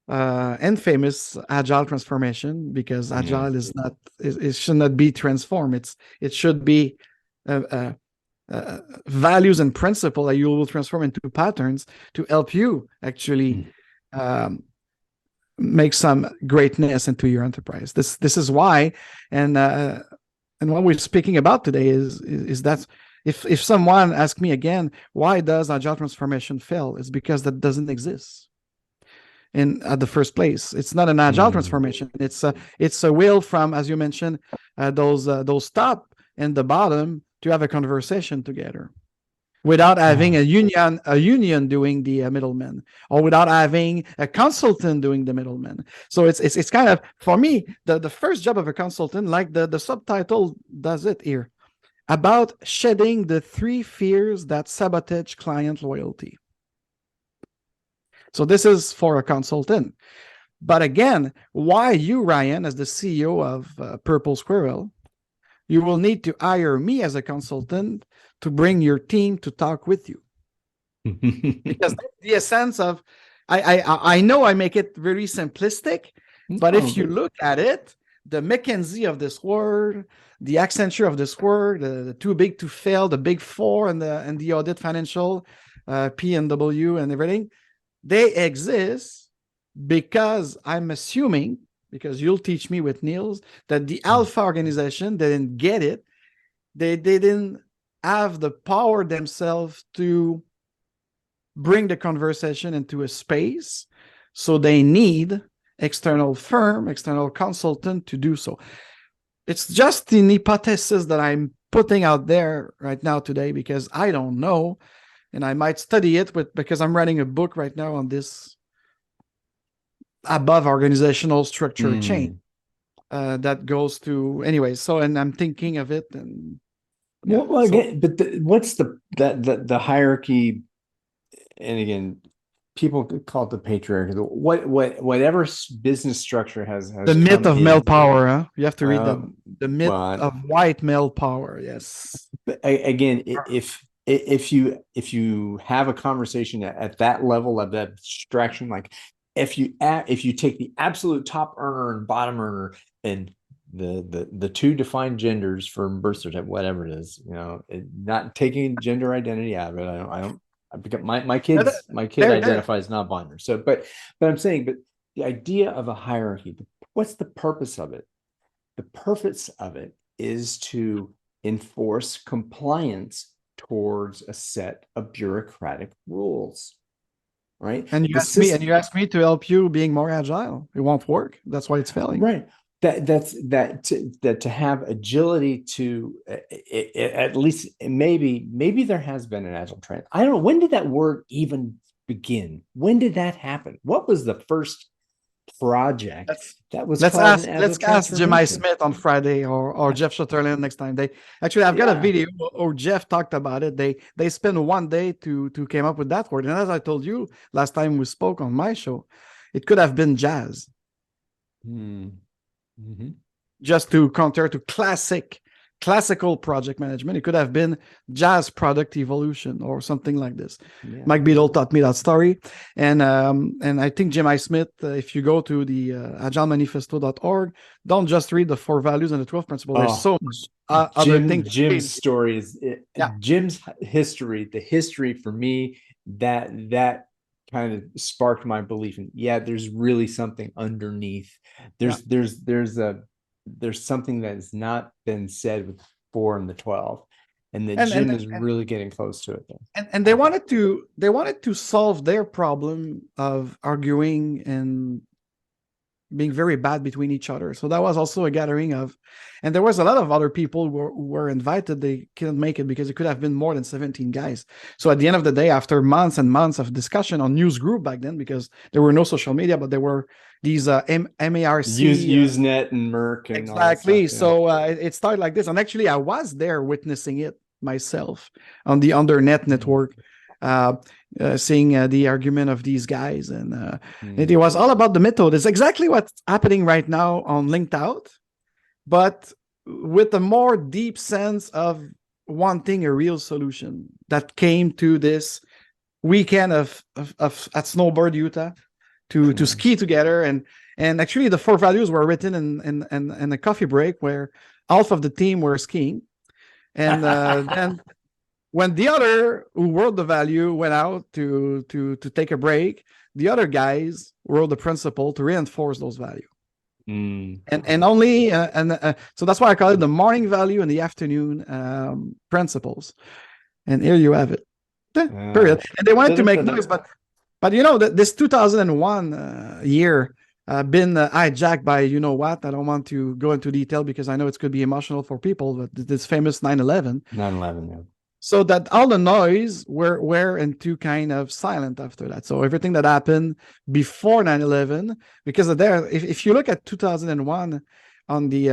B: and famous agile transformation, because
A: Yeah.
B: agile is not, it should not be transformed, it should be uh, values and principle that you will transform into patterns to help you actually make some greatness into your enterprise. This is why, and what we're speaking about today is that if someone asks me again, why does agile transformation fail? It's because that doesn't exist at the first place. It's not an agile transformation. It's a will from, as you mentioned, those top and the bottom to have a conversation together without having a union doing the middleman, or without having a consultant doing the middleman. So it's kind of, for me, the first job of a consultant, like the subtitle does it here, about shedding the 3 fears that sabotage client loyalty. So this is for a consultant. But again, why you, Ryan, as the CEO of Purple Squirrel, you will need to hire me as a consultant to bring your team to talk with you. Because the essence of, I know I make it very simplistic, but if you look at it, the McKinsey of this world, the Accenture of this world, the too big to fail, the big four, and the audit financial, P&W and everything, they exist because I'm assuming, because you'll teach me with Niels, that the Alpha organization didn't get it. They didn't have the power themselves to bring the conversation into a space. So they need external firm, external consultant to do so. It's just an hypothesis that I'm putting out there right now today, because I don't know. And I might study it because I'm writing a book right now on this above organizational structure chain that goes to anyway. So, and I'm thinking of it, and
A: well again, but what's the hierarchy? And again, people call it the patriarchy. Whatever business structure has
B: the myth of male power. Huh? You have to read the myth of white male power. Yes.
A: But again, if you have a conversation at that level of that abstraction, like if you take the absolute top earner and bottom earner and the 2 defined genders for birth certificate, whatever it is, not taking gender identity out of it. I don't because my kid identifies non-binary. So, but I'm saying, but the idea of a hierarchy, what's the purpose of it? The purpose of it is to enforce compliance towards a set of bureaucratic rules, right?
B: And you asked me to help you being more agile. It won't work. That's why it's failing.
A: Right. That to have agility to at least maybe there has been an agile trend. I don't know, when did that word even begin? When did that happen? What was the first project that was?
B: Let's ask Jim I. Smith on Friday or Jeff Shutterland next time. I've got a video or Jeff talked about it. They spent one day to came up with that word. And as I told you last time we spoke on my show, it could have been jazz. Just to counter to classical project management. It could have been jazz product evolution or something like this. Mike Beadle taught me that story. And I think Jim I. Smith, if you go to the agilemanifesto.org, don't just read the 4 values and the 12 principles. There's so much other things.
A: Jim's story is Jim's history, the history for me, that kind of sparked my belief in, there's really something underneath. There's something that has not been said with 4 and the 12, and that Jim is really getting close to it.
B: And they wanted to solve their problem of arguing and being very bad between each other. So that was also a gathering of, and there was a lot of other people who were invited. They couldn't make it because it could have been more than 17 guys. So at the end of the day, after months and months of discussion on news group back then, because there were no social media, but there were these MARC,
A: Usenet and Merck. And
B: exactly. So it started like this. And actually I was there witnessing it myself on the Undernet network. Seeing the argument of these guys, and it was all about the method. It's exactly what's happening right now on Linked Out, but with a more deep sense of wanting a real solution that came to this weekend at Snowbird, Utah, to ski together, and actually the 4 values were written in a coffee break where half of the team were skiing. And then when the other who wrote the value went out to take a break, the other guys wrote the principle to reinforce those values. And only so that's why I call it the morning value and the afternoon principles. And here you have it. Period. And they wanted to make noise, but this 2001 year been hijacked by I don't want to go into detail because I know it's could be emotional for people, but this famous 9/11.
A: 9/11, yeah.
B: So that all the noise were into kind of silent after that. So everything that happened before 9/11, because of there, if you look at 2001 on the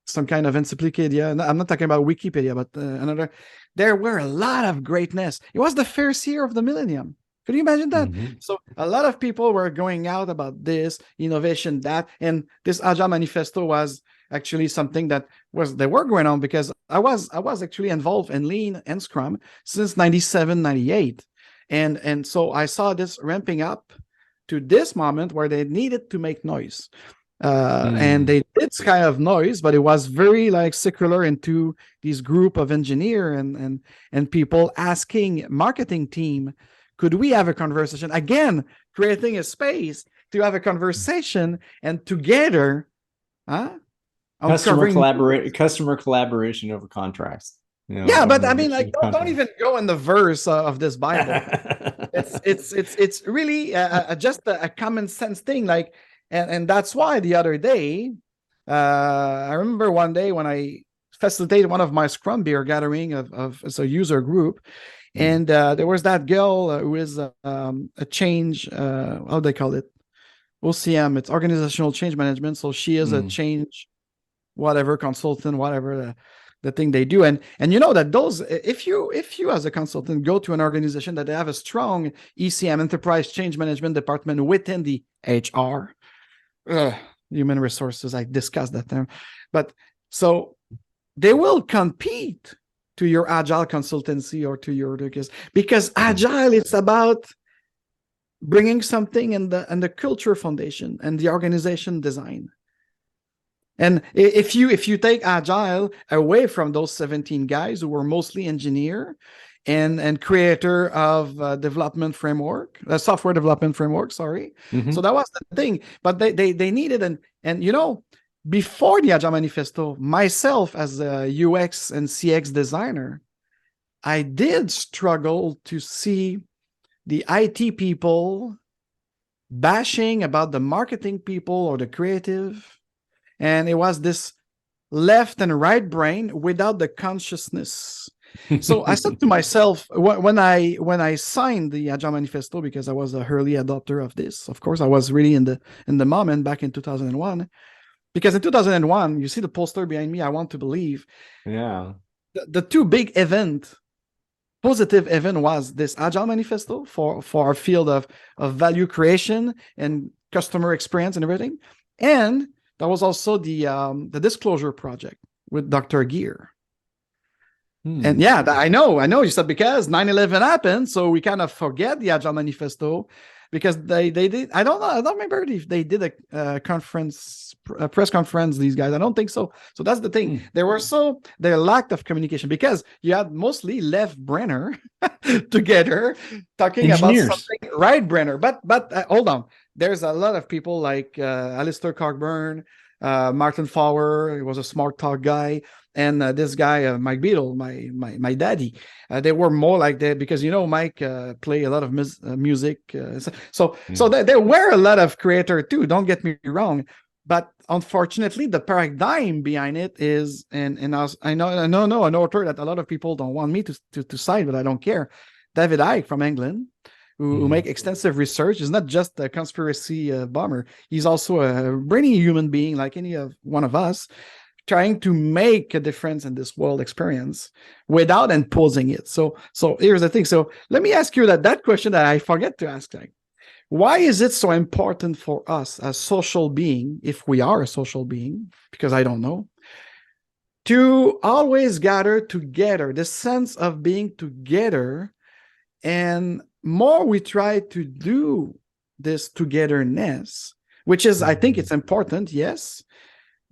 B: some kind of encyclopedia, I'm not talking about Wikipedia, but another, there were a lot of greatness. It was the first year of the millennium. Could you imagine that? So a lot of people were going out about this innovation, that, and this Agile Manifesto was actually something that they were going on because I was actually involved in Lean and Scrum since 97, 98. And so I saw this ramping up to this moment where they needed to make noise. And they did kind of noise, but it was very like secular into this group of engineer and people asking marketing team, could we have a conversation? Again, creating a space to have a conversation and together,
A: customer collaboration over contracts.
B: Yeah, but I mean, like, don't even go in the verse of this Bible. it's really just a common sense thing. Like, and that's why the other day, I remember one day when I facilitated one of my Scrum beer gathering of a user group. And there was that girl who is a change, how do they call it? OCM, it's organizational change management. So she is a change, whatever, consultant, whatever the thing they do. And that those, if you as a consultant go to an organization that they have a strong ECM, enterprise change management department within the HR, human resources, I discussed that term. But so they will compete to your Agile consultancy or to your, because Agile, it's about bringing something in the culture foundation and the organization design. And if you take Agile away from those 17 guys who were mostly engineer and creator of development framework, software development framework, sorry. So that was the thing. But they needed, and before the Agile Manifesto, myself as a UX and CX designer, I did struggle to see the IT people bashing about the marketing people or the creative. And it was this left and right brain without the consciousness. So I said to myself, when I signed the Agile Manifesto, because I was an early adopter of this, of course, I was really in the moment back in 2001. Because in 2001, you see the poster behind me, I want to believe.
A: Yeah.
B: The two big positive event was this Agile Manifesto for our field of value creation and customer experience and everything. And that was also the disclosure project with Dr. Gear. And yeah, I know you said because 9/11 happened, so we kind of forget the Agile Manifesto. Because they did, I don't remember if they did a press conference, these guys. I don't think so. So that's the thing. Their lack of communication, because you had mostly left-brainer together talking
A: Engineers.
B: about something right-brainer. But hold on. There's a lot of people like Alistair Cockburn, Martin Fowler, he was a smart talk guy, and this guy, Mike Beadle, my daddy. They were more like that because Mike play a lot of music. So there were a lot of creators too. Don't get me wrong, but unfortunately, the paradigm behind it is, and I know an author that a lot of people don't want me to cite, but I don't care. David Icke from England, who make extensive research. He's not just a conspiracy bomber. He's also a brainy human being like any one of us, trying to make a difference in this world experience without imposing it. So here's the thing. So let me ask you that question that I forget to ask. Like, why is it so important for us as social being, if we are a social being, because I don't know, to always gather together, the sense of being together, and more we try to do this togetherness, which is, I think it's important, yes,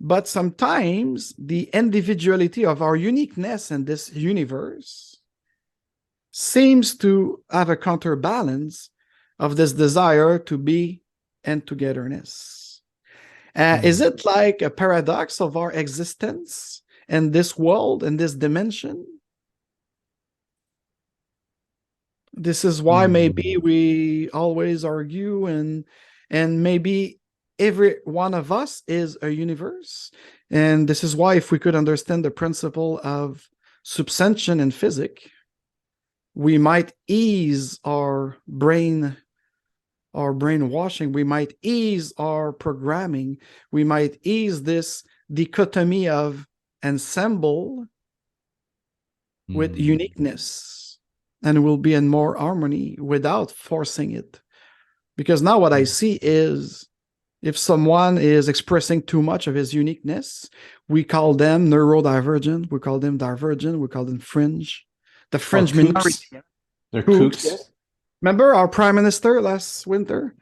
B: But sometimes the individuality of our uniqueness in this universe seems to have a counterbalance of this desire to be in togetherness. Is it like a paradox of our existence in this world, in this dimension? This is why maybe we always argue, and maybe every one of us is a universe. And this is why if we could understand the principle of subsumption in physics, we might ease our brainwashing, we might ease our programming, we might ease this dichotomy of ensemble with uniqueness, and we'll be in more harmony without forcing it. Because now what I see is, if someone is expressing too much of his uniqueness, we call them neurodivergent, we call them divergent, we call them fringe. The fringe minority.
A: They're kooks.
B: Remember our prime minister last winter?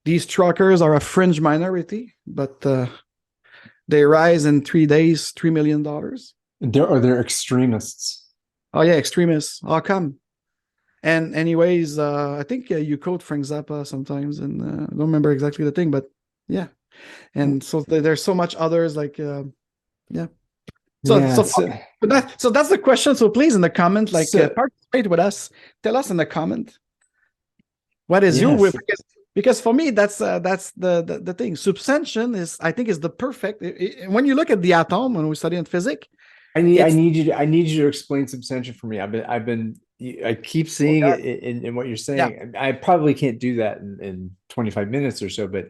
B: These truckers are a fringe minority, but they rise in 3 days, $3 million.
A: They're extremists.
B: Oh yeah, extremists. How come? And anyways, I think you quote Frank Zappa sometimes, and I don't remember exactly the thing, but yeah. And so there's so much others, like yeah. So that's the question. So please, in the comment, participate with us. Tell us in the comment what is your, because for me that's the thing. Subsumption is, I think, is the perfect. When you look at the atom, when we study in physics,
A: I need you to explain subsumption for me. I keep seeing it in what you're saying. Yeah. I probably can't do that in 25 minutes or so, but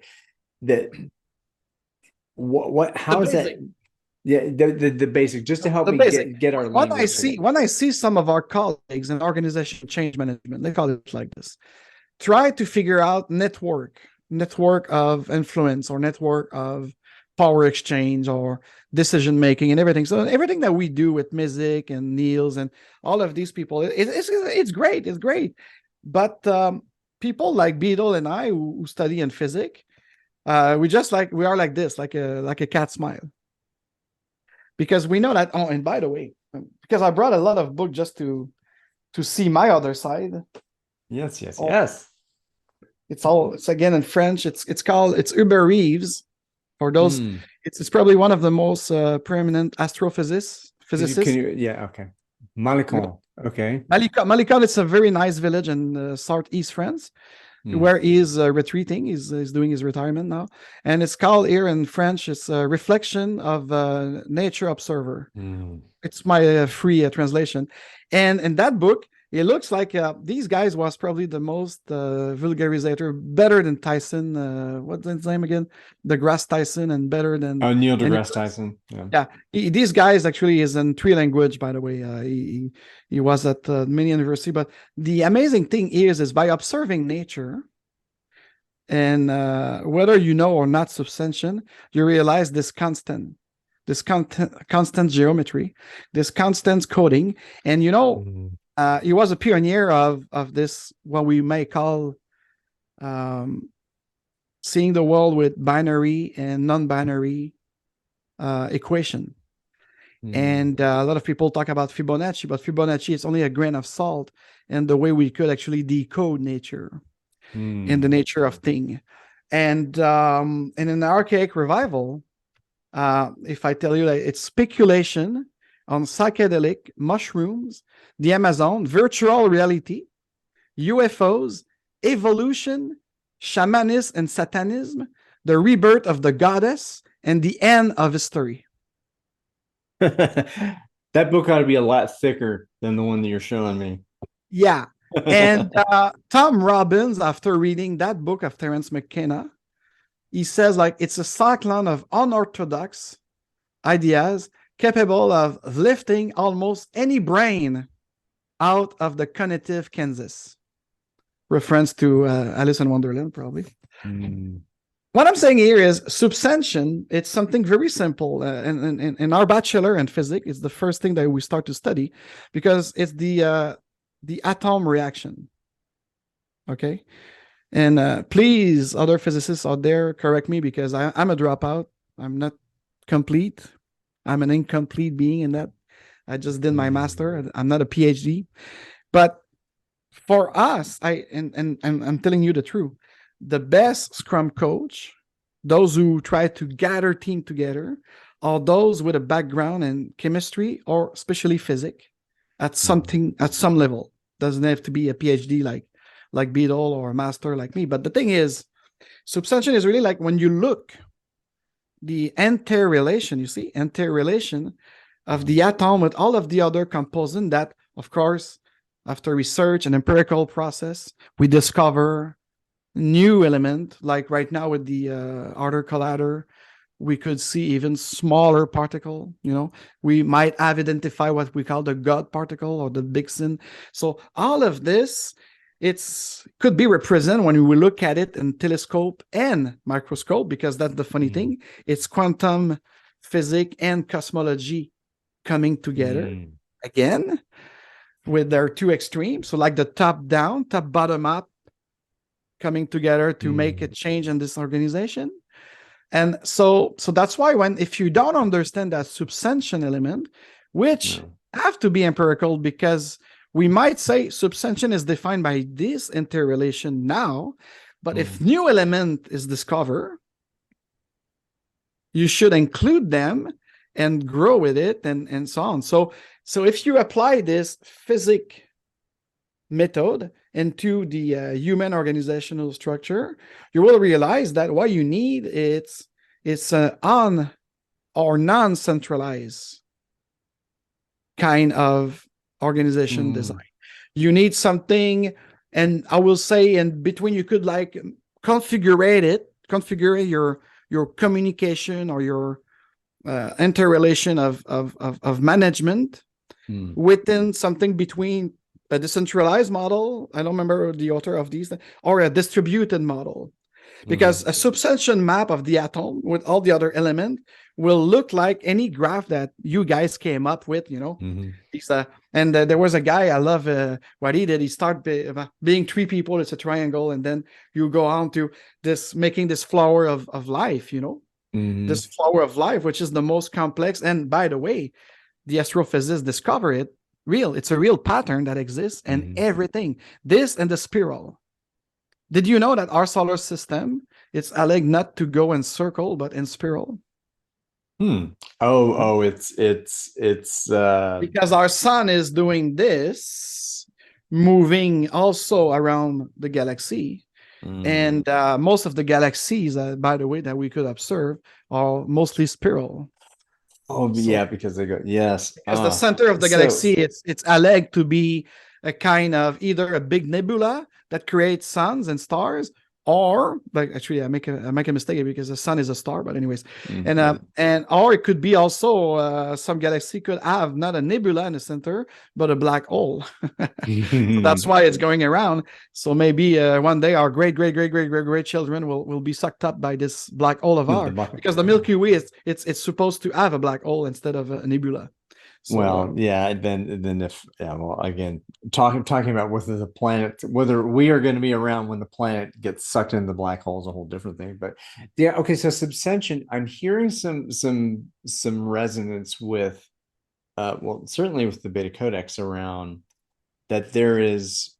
A: how is that? Yeah, the basic, just to help me get our language.
B: When I see some of our colleagues in organization change management, they call it like this, try to figure out network of influence, or network of power exchange, or decision making, and everything. So everything that we do with Mizik and Niels and all of these people, it's great. But people like Beetle and I, who study in physics, we are like this, like a cat smile. Because we know that, oh, and by the way, because I brought a lot of books just to see my other side.
A: Yes.
B: It's again in French. It's Hubert Reeves. For those, it's probably one of the most preeminent astrophysicists.
A: Okay. Malicon. Okay.
B: Malicon, it's a very nice village in southeast France, where he's retreating. He's doing his retirement now, and it's called here in French. It's a reflection of nature observer. It's my free translation, and in that book, it looks like these guys was probably the most vulgarizator, better than Tyson. What's his name again? DeGrasse Tyson, and better than
A: Neil deGrasse Tyson.
B: Yeah. These guys actually is in 3 language, by the way. He was at many university, but the amazing thing is by observing nature, and whether you know or not subsumption, you realize this constant geometry, this constant coding, and he was a pioneer of this, what we may call seeing the world with binary and non-binary equation. And a lot of people talk about Fibonacci, but Fibonacci is only a grain of salt in the way we could actually decode nature and the nature of thing. And in an archaic revival, if I tell you that it's speculation on psychedelic, mushrooms, the Amazon, virtual reality, UFOs, evolution, shamanism and satanism, the rebirth of the goddess, and the end of history.
A: That book ought to be a lot thicker than the one that you're showing me.
B: Yeah. And Tom Robbins, after reading that book of Terence McKenna, he says, like, it's a cyclone of unorthodox ideas capable of lifting almost any brain out of the cognitive Kansas. Reference to Alice in Wonderland, probably. What I'm saying here is subsumption. It's something very simple. In our bachelor in physics, it's the first thing that we start to study, because it's the atom reaction. Okay, and please, other physicists out there, correct me, because I'm a dropout. I'm not complete. I'm an incomplete being in that. I just did my master. I'm not a PhD. But for us, and I'm telling you the truth, the best Scrum coach, those who try to gather team together, are those with a background in chemistry or especially physics at some level. Doesn't have to be a PhD like Beetle or a master like me. But the thing is, substantiation is really like when you look the interrelation, you see, interrelation of the atom with all of the other components that, of course, after research and empirical process, we discover new element, like right now with the outer collider, we could see even smaller particle, we might have identified what we call the God particle or the big sin. So all of this, could be represented when we look at it in telescope and microscope, because that's the funny thing. It's quantum physics and cosmology coming together again with their two extremes. So like the top down, top bottom up coming together to make a change in this organization. And so that's why if you don't understand that substantiation element, which have to be empirical, because we might say substantiation is defined by this interrelation now, but if new element is discovered, you should include them and grow with it and so on. So if you apply this physics method into the human organizational structure, you will realize that what you need it's an on or non-centralized kind of organization design. You need something, and I will say in between you could like configure your communication or your interrelation of management within something between a decentralized model, I don't remember the author of these, or a distributed model. Because a substantiation map of the atom with all the other elements will look like any graph that you guys came up with, and there was a guy, I love what he did. He started being three people, it's a triangle, and then you go on to making this flower of life, this flower of life, which is the most complex. And by the way, the astrophysicists discover it's a real pattern that exists in everything. This and the spiral. Did you know that our solar system, it's alleged not to go in circle, but in spiral?
A: It's
B: because our sun is doing this, moving also around the galaxy. And most of the galaxies, by the way, that we could observe are mostly spiral.
A: Because they go, yes.
B: Because the center of the galaxy, it's alleged to be a kind of either a big nebula that creates suns and stars, or actually I make a mistake because the sun is a star, but anyways, and or it could be also some galaxy could have not a nebula in the center, but a black hole. So that's why it's going around. So maybe one day our great children will be sucked up by this black hole of ours, because the Milky Way it's supposed to have a black hole instead of a nebula.
A: So, then if again, talking about whether we are going to be around when the planet gets sucked into the black hole is a whole different thing. But so substantiation, I'm hearing some resonance with certainly with the Beta Codex around that. There is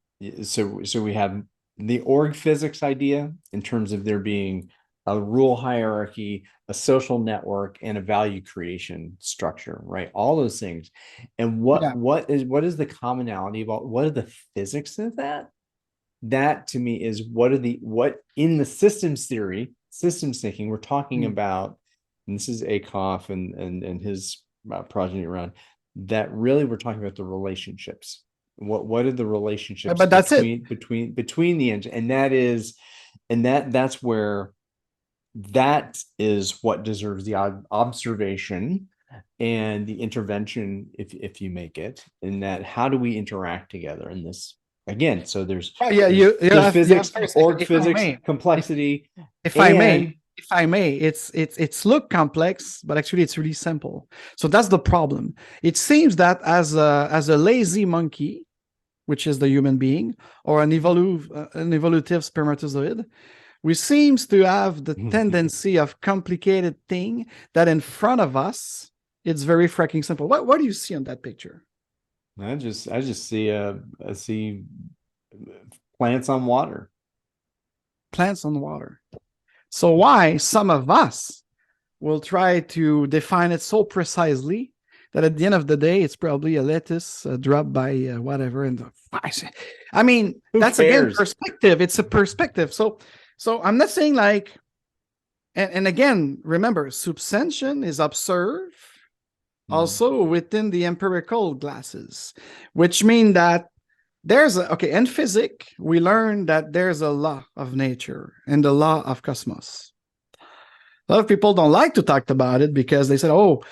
A: so we have the org physics idea in terms of there being a rule hierarchy, a social network, and a value creation structure, right? All those things. And what is the commonality about what are the physics of that? That to me is what in the systems thinking we're talking about, and this is Akoff and his progeny around that. Really, we're talking about the relationships. What are the relationships between the engine, and that's where. That is what deserves the observation and the intervention if you make it. In that, how do we interact together in this again? So there's physics, org physics, complexity.
B: If I may, it's look complex, but actually it's really simple. So that's the problem. It seems that as a lazy monkey, which is the human being, or an evolutive spermatozoid, We seems to have the tendency of complicated thing that in front of us, it's very freaking simple. What do you see on that picture?
A: I just see I see plants on water.
B: Plants on water. So why some of us will try to define it so precisely that at the end of the day, it's probably a lettuce dropped by whatever. And I mean,
A: Who
B: that's again
A: cares?
B: perspective. It's a perspective. So I'm not saying like, and again, remember, subsension is observed also within the empirical glasses, which mean that there's okay, in physics, we learn that there's a law of nature and the law of cosmos. A lot of people don't like to talk about it because they said, oh,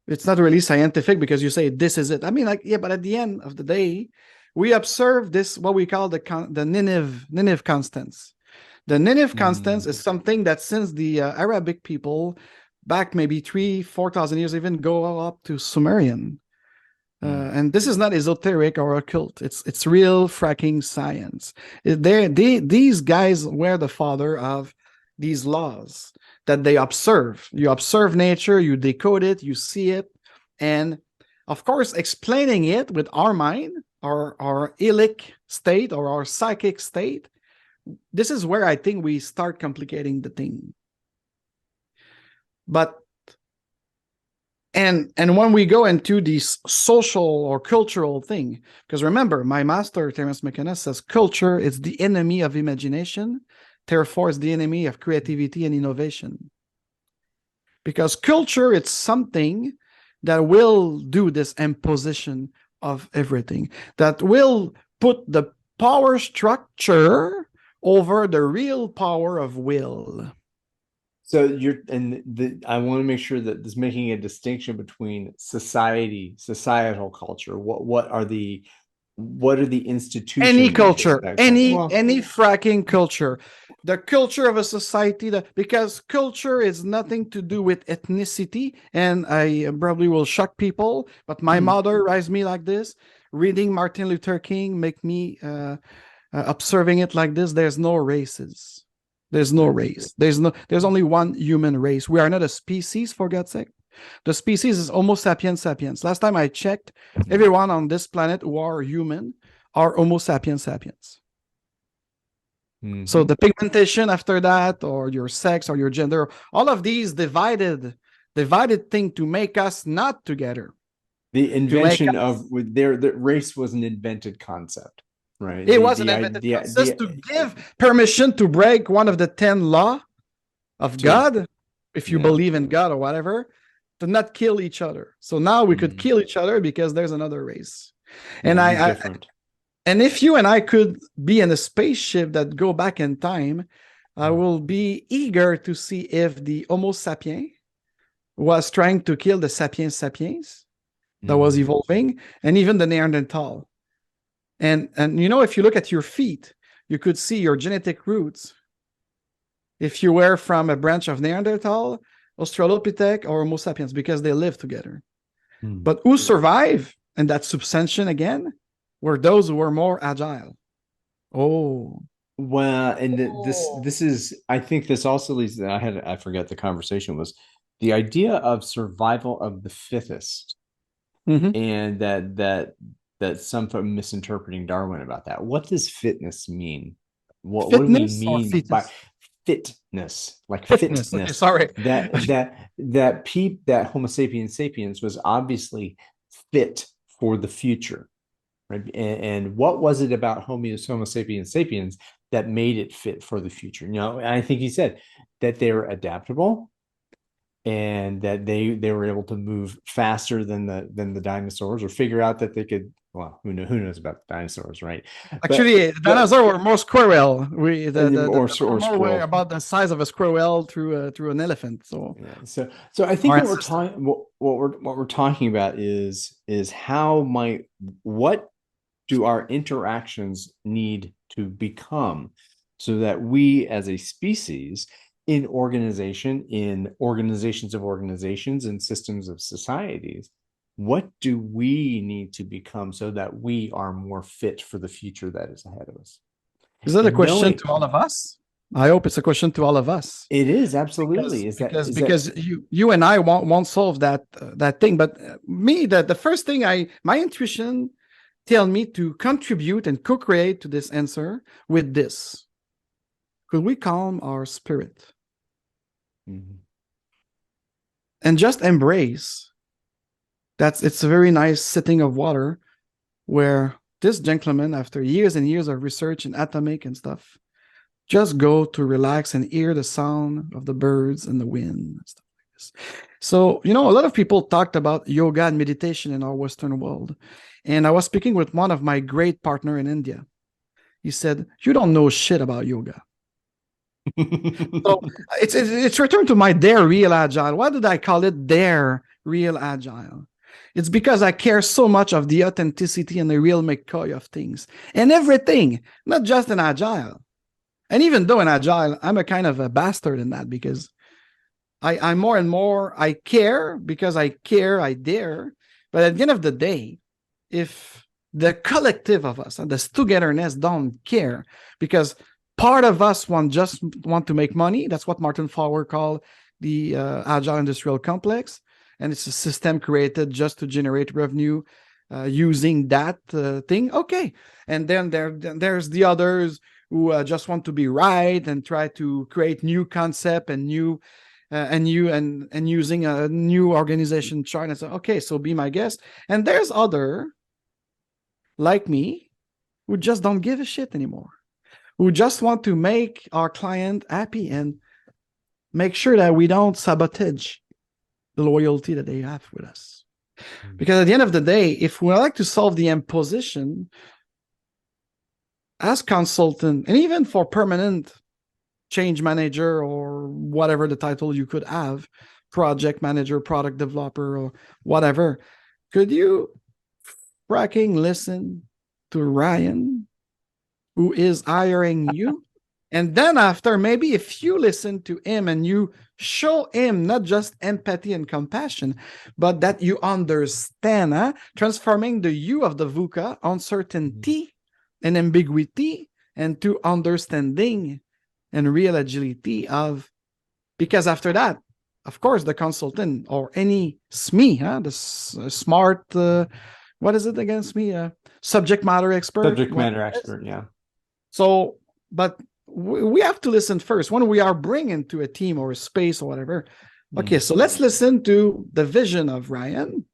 B: it's not really scientific because you say this is it. I mean, like, yeah, but at the end of the day, we observe this, what we call the Nineveh constants. The Nineveh constants is something that since the Arabic people back maybe 4,000 years, even go up to Sumerian. And this is not esoteric or occult. It's real fracking science. These guys were the father of these laws that they observe. You observe nature, you decode it, you see it, and of course, explaining it with our mind, our ilic state or our psychic state. This is where I think we start complicating the thing. But and when we go into these social or cultural thing, because remember, my master Terence McKenna says culture is the enemy of imagination, therefore it's the enemy of creativity and innovation. Because culture, it's something that will do this imposition of everything, that will put the power structure over the real power of will.
A: So I want to make sure that there's making a distinction between societal culture. What are the institutions?
B: Any culture, any fracking culture, the culture of a society, because culture is nothing to do with ethnicity. And I probably will shock people, but my mother raised me like this. Reading Martin Luther King make me observing it like this. There's no races. There's no race. There's only one human race. We are not a species, for God's sake. The species is Homo sapiens sapiens. Last time I checked, everyone on this planet who are human are Homo sapiens sapiens. So the pigmentation after that, or your sex or your gender, all of these divided thing to make us not together.
A: The invention of the race was an invented concept. Right.
B: It was an invented concept to give permission to break one of the 10 laws of God, if you believe in God or whatever, to not kill each other. So now we could kill each other because there's another race. And and if you and I could be in a spaceship that go back in time, I will be eager to see if the Homo sapien was trying to kill the sapiens sapiens that was evolving, and even the Neanderthal. And you know, if you look at your feet, you could see your genetic roots. If you were from a branch of Neanderthal, Australopithec, or Homo sapiens, because they live together. But who survive, and that subsension again, were those who were more agile. Oh.
A: Well, and this is, I think this also leads, I forgot the conversation was the idea of survival of the fittest. And that some folks misinterpreting Darwin about that. What does fitness mean? What do we mean by fitness? Like fitness.
B: Okay, sorry.
A: that Homo sapiens sapiens was obviously fit for the future, right? And what was it about Homo sapiens sapiens that made it fit for the future? You know, I think he said that they were adaptable, and that they were able to move faster than the dinosaurs, or figure out that they could. Well, who knows about the dinosaurs, right?
B: Actually, dinosaurs were more squirrel.
A: Squirrel.
B: About the size of a squirrel through an elephant. So
A: I think what we're talking about is what do our interactions need to become so that we as a species, in organizations of organizations and systems of societies, what do we need to become so that we are more fit for the future that is ahead of us?
B: Is that a question to all of us? I hope it's a question to all of us.
A: It is absolutely.
B: Because you and I won't solve that thing. But me, the first thing my intuition tell me to contribute and co-create to this answer with this. Could we calm our spirit? Mm-hmm. And just embrace that it's a very nice sitting of water where this gentleman, after years and years of research in atomic and stuff, just go to relax and hear the sound of the birds and the wind and stuff like this. So, a lot of people talked about yoga and meditation in our Western world. And I was speaking with one of my great partner in India. He said, you don't know shit about yoga. So it's returned to my Dare Real Agile. Why did I call it Dare Real Agile? It's because I care so much of the authenticity and the real McCoy of things. And everything, not just in Agile. And even though in Agile, I'm a kind of a bastard in that because I'm more and more, I care because I care, I dare. But at the end of the day, if the collective of us and this togetherness don't care, because part of us want to make money. That's what Martin Fowler called the Agile Industrial Complex. And it's a system created just to generate revenue using that thing. Okay. And then there's the others who just want to be right and try to create new concept and using a new organization chart. And say, okay, so be my guest. And there's other like me who just don't give a shit anymore, who just want to make our client happy and make sure that we don't sabotage the loyalty that they have with us. Because at the end of the day, if we like to solve the imposition as consultant, and even for permanent change manager or whatever the title you could have, project manager, product developer, or whatever, could you fracking listen to Ryan, who is hiring you? And then after, maybe if you listen to him and you show him not just empathy and compassion, but that you understand, transforming the you of the VUCA, uncertainty and ambiguity, into understanding and real agility of, because after that, of course, the consultant or any SME, the smart, what is it again, SME? Subject matter expert.
A: Subject matter expert, yeah.
B: So, but we have to listen first when we are bringing to a team or a space or whatever. Okay, so let's listen to the vision of Ryan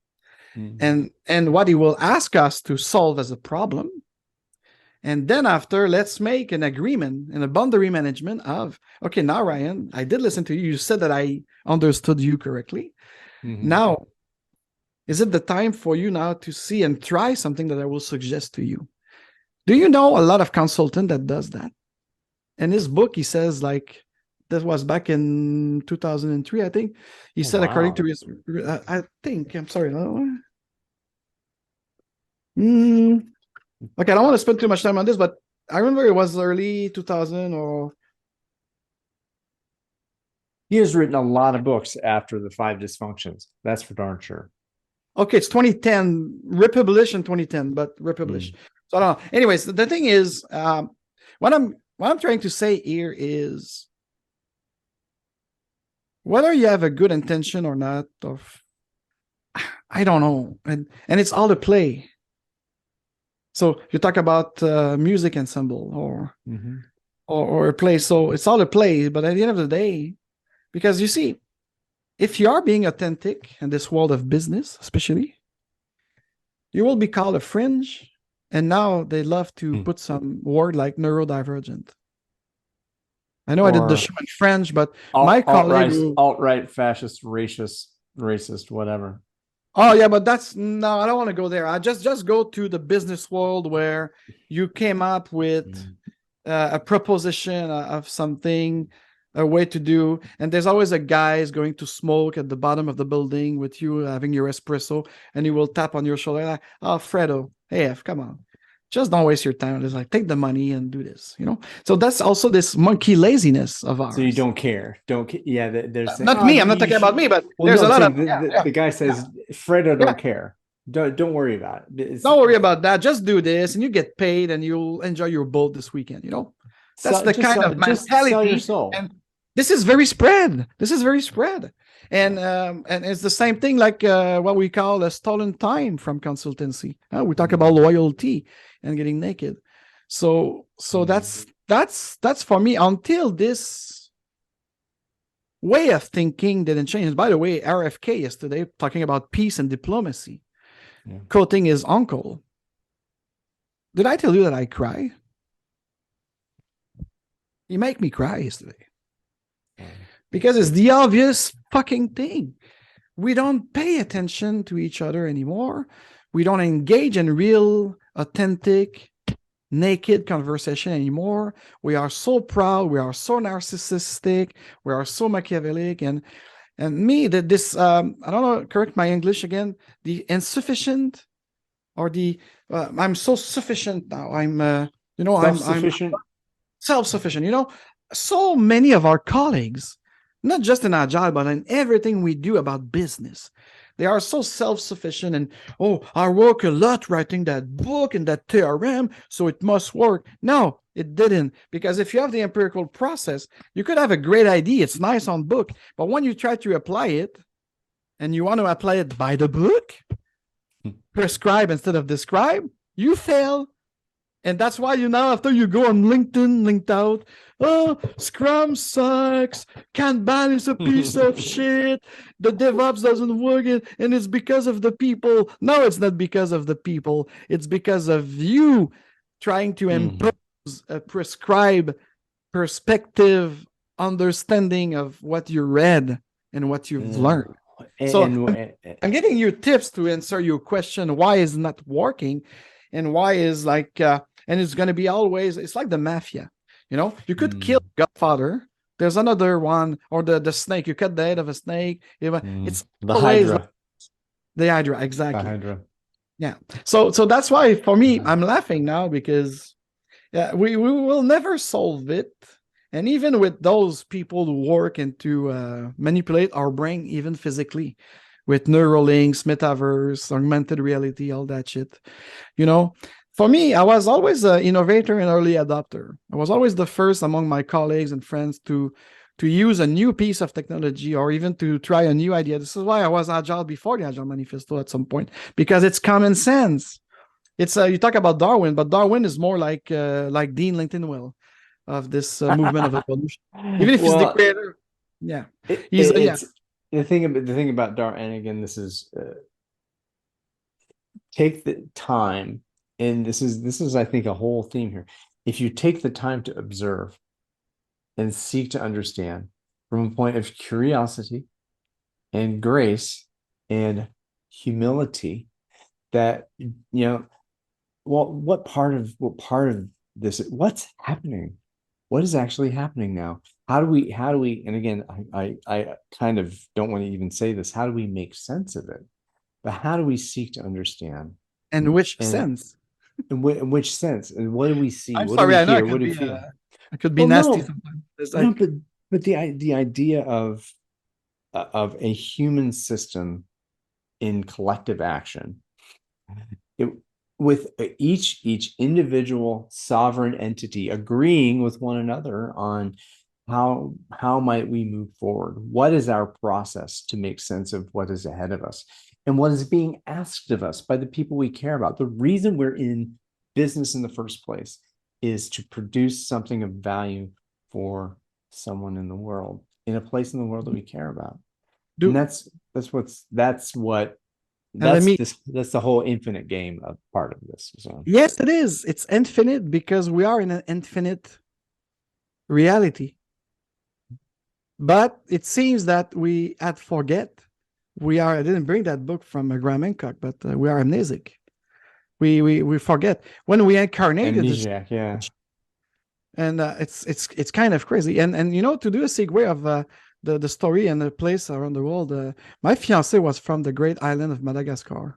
B: and what he will ask us to solve as a problem. And then after, let's make an agreement and a boundary management of, okay, now Ryan, I did listen to you. You said that I understood you correctly. Now, is it the time for you now to see and try something that I will suggest to you? Do you know a lot of consultant that does that? In his book, he says, like, that was back in 2003, I think. He said, according to his, I think, I'm sorry. Okay, I don't want to spend too much time on this, but I remember it was early 2000 or...
A: He has written a lot of books after the 5 dysfunctions. That's for darn sure.
B: Okay, it's 2010, republished in 2010, but republished. So I don't know. Anyways, the thing is, what I'm trying to say here is whether you have a good intention or not, I don't know. And it's all the play. So you talk about music ensemble or a play. So it's all a play, but at the end of the day, because you see, if you are being authentic in this world of business, especially, you will be called a fringe. And now they love to put some word like neurodivergent. I know I did the show in French, but my colleague...
A: Alt-right, fascist, racist, whatever.
B: Oh, yeah, but no, I don't want to go there. I just go to the business world where you came up with a proposition of something, a way to do, and there's always a guy is going to smoke at the bottom of the building with you having your espresso, and he will tap on your shoulder like, oh, Fredo, hey, come on. Just don't waste your time. It's like, take the money and do this, So that's also this monkey laziness of ours.
A: So you don't care. Yeah, there's
B: not me. I'm not talking about me, but there's a lot of
A: the guy says, Fredo don't care. Don't worry about it.
B: Don't worry about that. Just do this, and you get paid, and you'll enjoy your boat this weekend. That's the kind of
A: just sell your
B: mentality.
A: soul.
B: And this is very spread. This is very spread. And it's the same thing like what we call a stolen time from consultancy. We talk about loyalty and getting naked. So that's for me until this way of thinking didn't change. And by the way, RFK yesterday talking about peace and diplomacy, quoting his uncle. Did I tell you that I cry? He made me cry yesterday. Because it's the obvious fucking thing. We don't pay attention to each other anymore. We don't engage in real, authentic, naked conversation anymore. We are so proud. We are so narcissistic. We are so Machiavellic. And me, that this, I don't know, correct my English again, the insufficient or the, I'm so sufficient now. I'm self-sufficient. So many of our colleagues, not just in Agile, but in everything we do about business, they are so self-sufficient and, I work a lot writing that book and that theorem, so it must work. No, it didn't. Because if you have the empirical process, you could have a great idea. It's nice on book. But when you try to apply it and you want to apply it by the book, prescribe instead of describe, you fail. And that's why after you go on LinkedIn, linked out, Scrum sucks, Kanban is a piece of shit, the DevOps doesn't work, and it's because of the people. No, it's not because of the people. It's because of you trying to impose a prescribed perspective, understanding of what you read and what you've learned. I'm giving you tips to answer your question, why is it not working? And why is and it's going to be always, it's like the mafia, you could kill Godfather. There's another one, or the snake, you cut the head of a snake. It's
A: the Hydra.
B: The Hydra, exactly.
A: The Hydra.
B: Yeah. So that's why for me, I'm laughing now because we will never solve it. And even with those people who work and to manipulate our brain, even physically, with Neuralinks, metaverse, augmented reality, all that shit. For me, I was always an innovator and early adopter. I was always the first among my colleagues and friends to use a new piece of technology or even to try a new idea. This is why I was Agile before the Agile Manifesto at some point, because it's common sense. It's you talk about Darwin, but Darwin is more like Dean LinkedIn of this movement of evolution. Even if he's the creator,
A: the thing about Darwin, and again, this is take the time. And this is, I think, a whole theme here. If you take the time to observe and seek to understand from a point of curiosity and grace and humility, that what part of this, what's happening? What is actually happening now? How do we? And again, I kind of don't want to even say this. How do we make sense of it? But how do we seek to understand?
B: And which sense?
A: In which sense? And what do we see?
B: I'm
A: what
B: sorry,
A: do we
B: I know
A: hear? What do we feel?
B: It could be nasty sometimes.
A: But the idea of a human system in collective action, with each individual sovereign entity agreeing with one another on how might we move forward? What is our process to make sense of what is ahead of us? And what is being asked of us by the people we care about? The reason we're in business in the first place is to produce something of value for someone in the world, in a place in the world that we care about. And that's the whole infinite game of part of this. So.
B: Yes, it is. It's infinite because we are in an infinite reality. But it seems that we had forget. I didn't bring that book from Graham Hancock, but we are amnesic. We forget when we incarnated.
A: Amnesiac, yeah.
B: And it's kind of crazy. And to do a segue of the story and the place around the world, my fiancée was from the great island of Madagascar,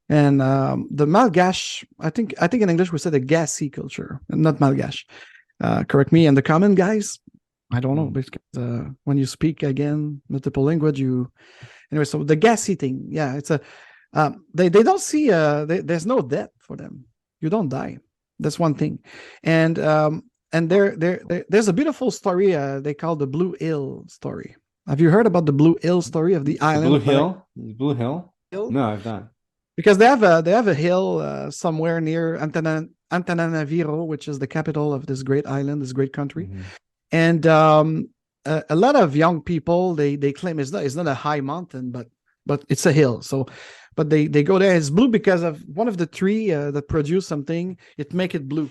B: and the Malgache. I think in English we said the Gassi culture, not Malgache. Correct me. And the common guys, I don't know, because when you speak again multiple language, anyway. So the Gassi thing, yeah, it's they don't see there's no death for them. You don't die. That's one thing, and there's a beautiful story they call the Blue Hill story. Have you heard about the Blue Hill story of the
A: The
B: island
A: Blue
B: of Madagascar?
A: Hill? The Blue Hill? No, I've not.
B: Because they have a hill somewhere near Antananarivo, which is the capital of this great island, this great country.
A: Mm-hmm.
B: And a lot of young people they claim it's not a high mountain, but it's a hill. So, but they go there. It's blue because of one of the tree that produce something. It make it blue.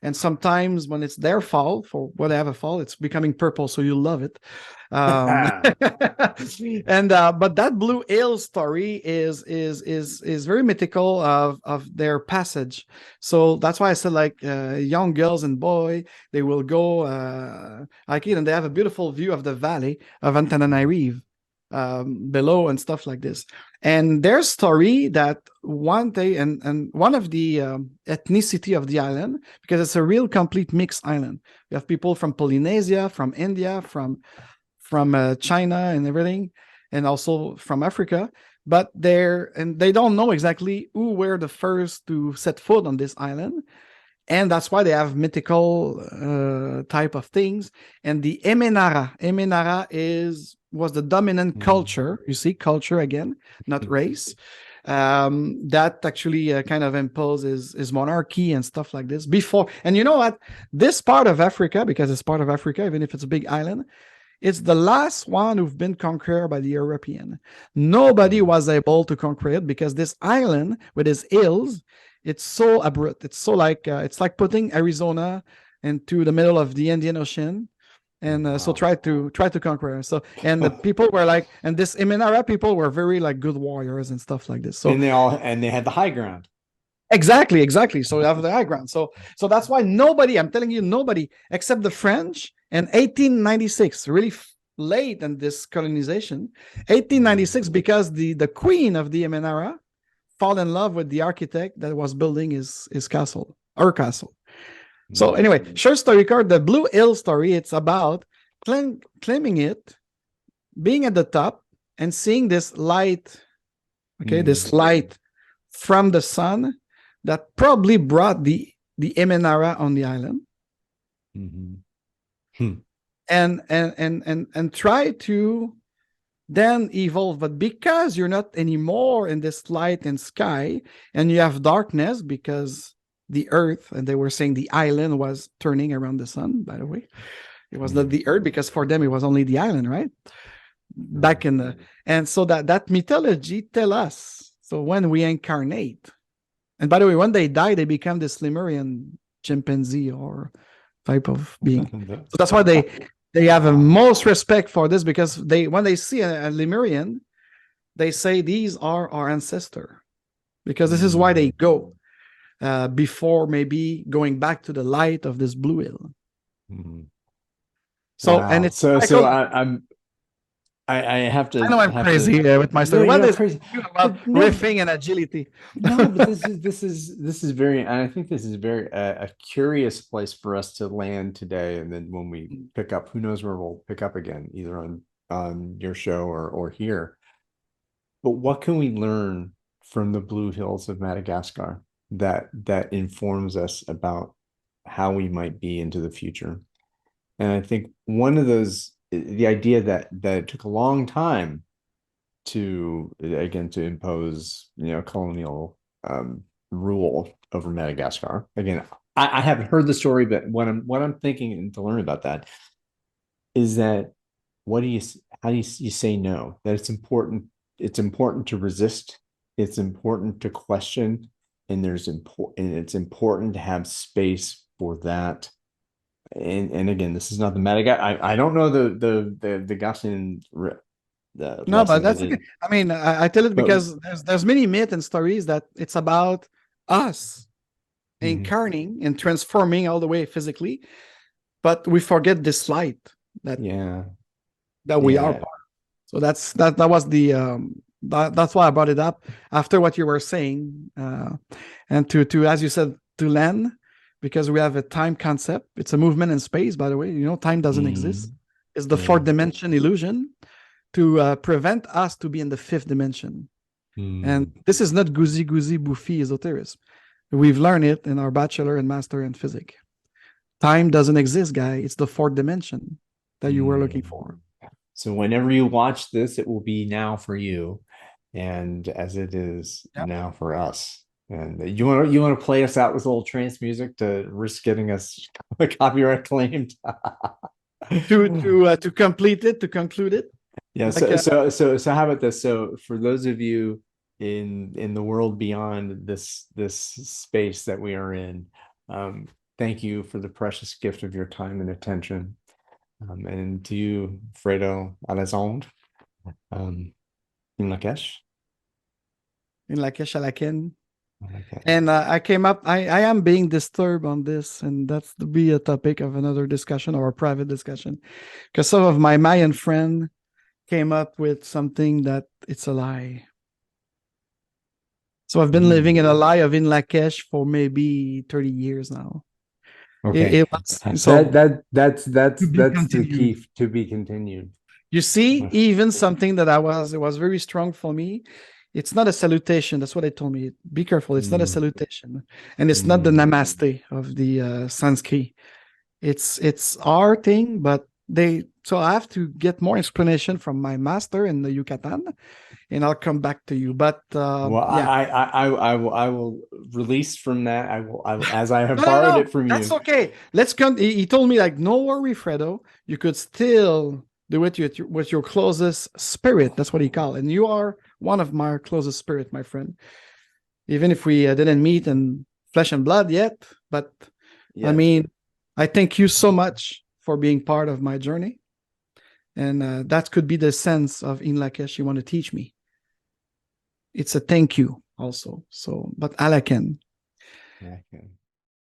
B: And sometimes when it's their fall, for whatever fall, it's becoming purple. So you love it. And but that Blue Hill story is very mythical of their passage. So that's why I said like young girls and boy, they will go hiking, and they have a beautiful view of the valley of Antananarivo below and stuff like this. And their story that one day, and one of the ethnicity of the island, because it's a real complete mixed island. We have people from Polynesia, from India, from China and everything, and also from Africa. But they don't know exactly who were the first to set foot on this island. And that's why they have mythical type of things. And the Emenara was the dominant culture. You see, culture again, not race. That actually kind of imposes his monarchy and stuff like this before. And you know what? This part of Africa, because it's part of Africa, even if it's a big island, it's the last one who've been conquered by the European. Nobody was able to conquer it because this island with its hills, it's so abrupt. It's so like it's like putting Arizona into the middle of the Indian Ocean, and so try to conquer. So and the people were like, and this Emenara people were very like good warriors and stuff like this. So
A: and they had the high ground.
B: Exactly. So you have the high ground. So that's why nobody, I'm telling you, nobody except the French in 1896, really late in this colonization, 1896, because the queen of the Emenara fall in love with the architect that was building his castle, her castle. So anyway, short story short, the Blue Hill story, it's about claiming it, being at the top and seeing this light, this light from the sun that probably brought the Emenara on the island. And try to then evolve. But because you're not anymore in this light and sky, and you have darkness because the earth, and they were saying the island was turning around the sun, by the way. It was not the earth, because for them it was only the island, right? Back in the, and so that mythology tell us, so when we incarnate, and by the way, when they die, they become this Lemurian chimpanzee or type of being. So that's why they have a most respect for this, because when they see a Lemurian, they say these are our ancestors, because this is why they go before maybe going back to the light of this Blue Hill. So and it's
A: I have to.
B: I know I'm crazy with my story. What is crazy about riffing and agility?
A: No, but this is very. I think this is very a curious place for us to land today. And then when we pick up, who knows where we'll pick up again, either on your show or here. But what can we learn from the Blue Hills of Madagascar that informs us about how we might be into the future? And I think one of those, the idea that it took a long time to impose, colonial rule over Madagascar. Again, I haven't heard the story, but what I'm thinking to learn about that is that how do you say no? That it's important. It's important to resist. It's important to question, and it's important to have space for that. And again, this is not the Madagascar. I don't know the Gaussian.
B: No, but that's okay. I mean, I tell it because there's many myths and stories that it's about us incarnating and transforming all the way physically, but we forget this light that we are part. So that was the that's why I brought it up after what you were saying, and to as you said, to land. Because we have a time concept. It's a movement in space, by the way. Time doesn't exist. It's the fourth dimension illusion to prevent us to be in the fifth dimension. And this is not goosey boofy esotericism. We've learned it in our bachelor and master in physics. Time doesn't exist, guy. It's the fourth dimension that you were looking
A: Mm.
B: for.
A: So whenever you watch this, it will be now for you, and as it is
B: Yeah.
A: now for us. And you want to play us out with a little trance music to risk getting us copyright claimed.
B: To complete it, to conclude it.
A: Yeah,
B: Like
A: so how about this? So for those of you in the world beyond this space that we are in, thank you for the precious gift of your time and attention. And to you, Fredo Alexandre, um, in Lakesh.
B: in Lakesh Alaken.
A: Okay.
B: And I came up, I am being disturbed on this, and that's to be a topic of another discussion or a private discussion. Because some of my Mayan friend came up with something that it's a lie. So I've been living in a lie of in Lakesh for maybe 30 years now.
A: Okay.
B: It was so
A: That's
B: to be
A: the
B: continued.
A: key to be continued.
B: You see, even something that it was very strong for me. It's not a salutation. That's what they told me. Be careful. It's not a
A: Mm,
B: salutation, and it's not the
A: mm.
B: namaste of the Sanskrit. It's our thing, but they. So I have to get more explanation from my master in the Yucatan, and I'll come back to you. But
A: Well,
B: yeah,
A: I will release from that. As I have
B: no, no,
A: borrowed
B: no.
A: it from
B: That's
A: you.
B: okay. Let's come. He told me like, no worry, Fredo. You could still do it with your closest spirit. That's what he called, and you are one of my closest spirit, my friend. Even if we didn't meet in flesh and blood yet, but I
A: Yes.
B: mean, I thank you so much for being part of my journey, and that could be the sense of in Lakesh you want to teach me. It's a thank you also. So, but Alaken.
A: Okay.